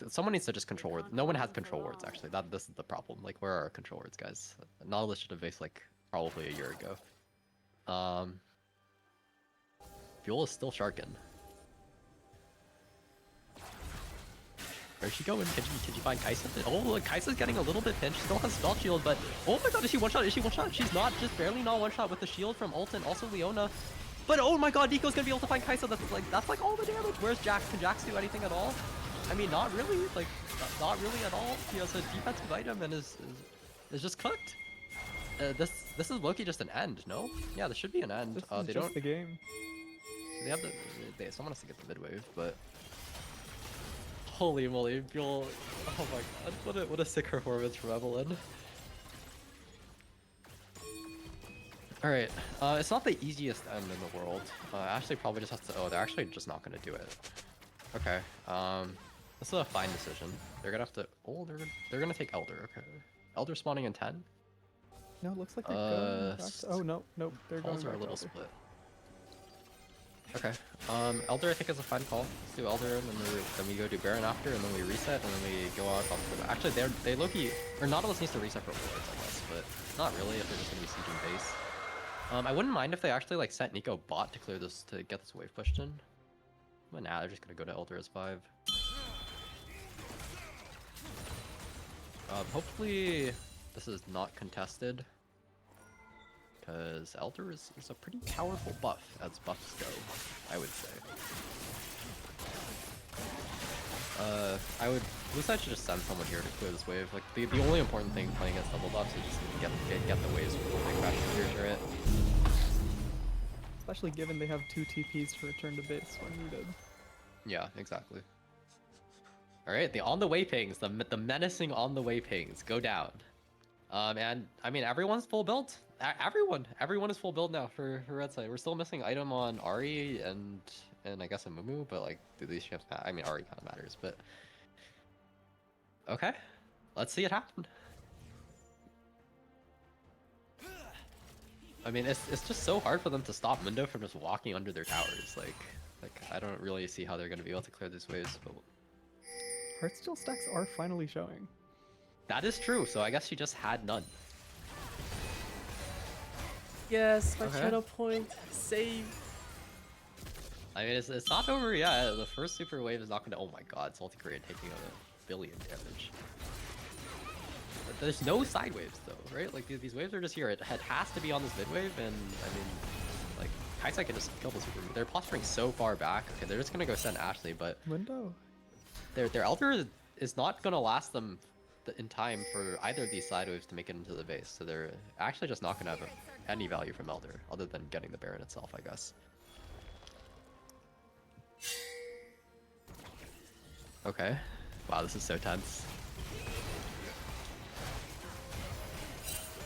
someone needs to just control wards. No one has control wards, actually. This is the problem. Like, where are our control wards, guys? Nautilus should have based, like, probably a year ago. Fuel is still sharking. Where's she going? Can she find Kaisa? Oh, look, Kaisa's getting a little bit pinched. Still has spell shield, but oh my god, is she one shot? Is she one shot? She's not, just barely not one shot with the shield from ult and also Leona. But oh my god, Nico's gonna be able to find Kaisa. That's like all the damage. Where's Jax? Can Jax do anything at all? I mean, not really. Like, not really at all. He has a defensive item and is just cooked. This is Loki just an end, no? Yeah, this should be an end. This They is don't. just the game. They have the. They someone has to get the mid wave, but. Holy moly, Buell. Oh my god, what a sick performance from Evelyn. Alright, it's not the easiest end in the world. Ashley probably just has to. Oh, they're actually just not gonna do it. Okay, this is a fine decision. They're gonna have to. Oh, they're gonna take Elder. Okay, Elder spawning in 10. No, it looks like they're going back to... Oh, no, nope, they're going Calls are back a to little Elder. split. Okay, Elder I think is a fine call. Let's do Elder, and then we go do Baron after, and then we reset, and then we go out off the... Actually, they Loki... Or Nautilus needs to reset for wards, I guess, but not really if they're just gonna be sieging base. I wouldn't mind if they actually like sent Nico bot to clear this, to get this wave pushed in. But nah, they're just gonna go to Elder as 5. Hopefully this is not contested. Because Elder is a pretty powerful buff, as buffs go, I would say. I would... Blue side should just send someone here to clear this wave. Like, the only important thing playing against double buffs is just get the waves before they crash into your turret. Especially given they have 2 TPs to return to base when needed. Yeah, exactly. Alright, the on the way pings, the menacing on the way pings go down. And I mean everyone's full build. Everyone is full build now for red side. We're still missing item on Ahri and I guess a Mumu, but like do these ships matter? I mean Ahri kind of matters, but okay, let's see it happen. I mean it's just so hard for them to stop Mundo from just walking under their towers. Like I don't really see how they're gonna be able to clear these waves, but Heartsteel stacks are finally showing. that is true. So I guess she just had none. Yes, my Okay. channel point. Save. I mean, it's not over yet. The first super wave is not gonna. Oh my god, Salty Korean taking a billion damage. But there's no side waves though, right? Like these waves are just here. It has to be on this mid wave, and I mean, like Kaisa can just kill the super. They're posturing so far back. Okay, they're just gonna go send Ashley, but Window. their Elder is not gonna last them in time for either of these side waves to make it into the base. So they're actually just not gonna have any value from Elder, other than getting the Baron itself, I guess. Okay. Wow, this is so tense.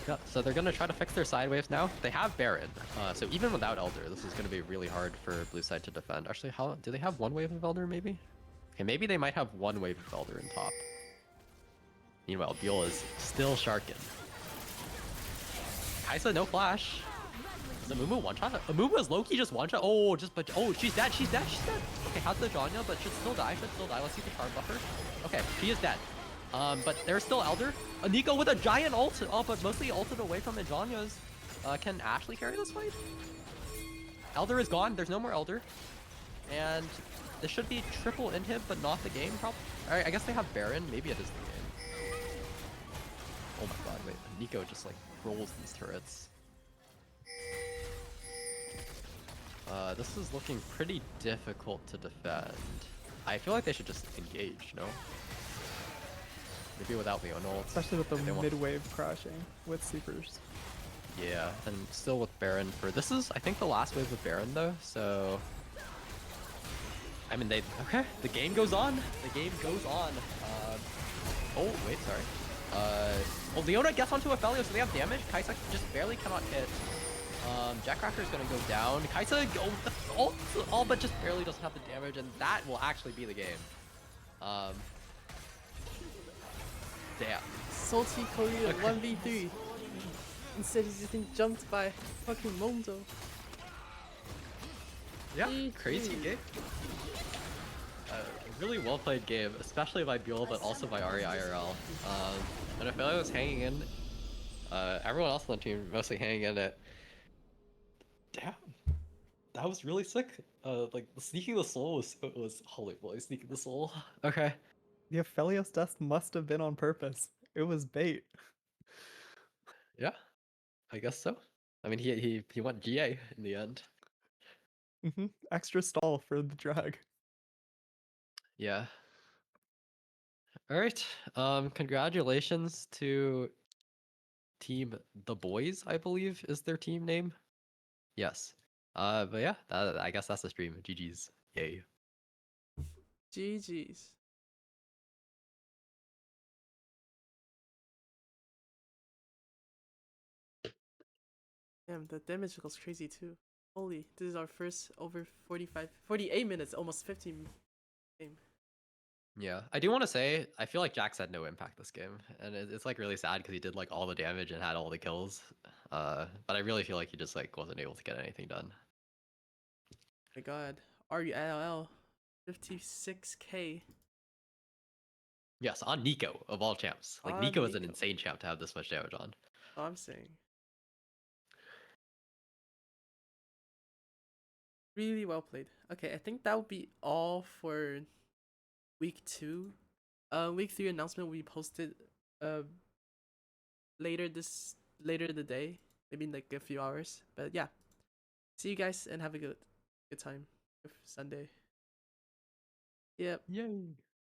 Yeah, so they're gonna try to fix their side waves now. They have Baron, so even without Elder, this is gonna be really hard for blue side to defend. Actually, how do they have one wave of Elder? Maybe. Okay, maybe they might have one wave of Elder in top. Meanwhile, Buell is still sharking. Kaisa, no flash. Is Amumu one shot? Amumu is Loki just one shot. Oh, she's dead. She's dead. Okay, how's the Janya? But should still die. Let's see the charm buffer. Okay, she is dead. But there's still Elder. Nico with a giant ult. Oh, but mostly ulted away from the Janyas. Can Ashley carry this fight? Elder is gone. There's no more Elder. And this should be triple inhib, but not the game. Probably. All right, I guess they have Baron. Maybe it is the game. Oh my god, wait. Nico just like rolls these turrets. This is looking pretty difficult to defend. I feel like they should just engage, no? Maybe without Leona ult. Especially with the if they want- mid-wave crashing with supers. Yeah, and still with Baron for... This is, I think, the last wave of Baron, though, so... I mean, okay, the game goes on. The game goes on. Oh, wait, sorry. Well, Leona gets onto a Felio, so they have damage. Kaisa just barely cannot hit. Jackcracker is gonna go down. Kaisa all but just barely doesn't have the damage, and that will actually be the game. Damn. Salty Korea 1v3. Instead he's getting jumped by fucking Mondo. Yeah, crazy game. Really well played game, especially by Buell, but also by Ahri IRL. And I feel like I was hanging in. Everyone else on the team mostly hanging in it. Damn, that was really sick. Like sneaking the soul was holy moly, sneaking the soul. Okay, The Aphelios death must have been on purpose. It was bait. Yeah, I guess so. I mean, he went GA in the end. Extra stall for the drag. Yeah. All right. Congratulations to Team The Boys, I believe is their team name. Yes. But yeah, I guess that's the stream. GG's. Yay. GG's. Damn, the damage goes crazy too. Holy, this is our first over 48 minutes, almost 50 game. Yeah, I do want to say I feel like Jax had no impact this game, and it's like really sad because he did like all the damage and had all the kills. But I really feel like he just like wasn't able to get anything done. My god. RULL 56k. Yes, on Nico of all champs. Like On Nico is an Nico. insane champ to have this much damage on. I'm saying. Really well played. Okay, I think that would be all for week 2. Week 3 announcement will be posted later the day, maybe in like a few hours. But yeah, see you guys and have a good time with Sunday. Yep. Yay.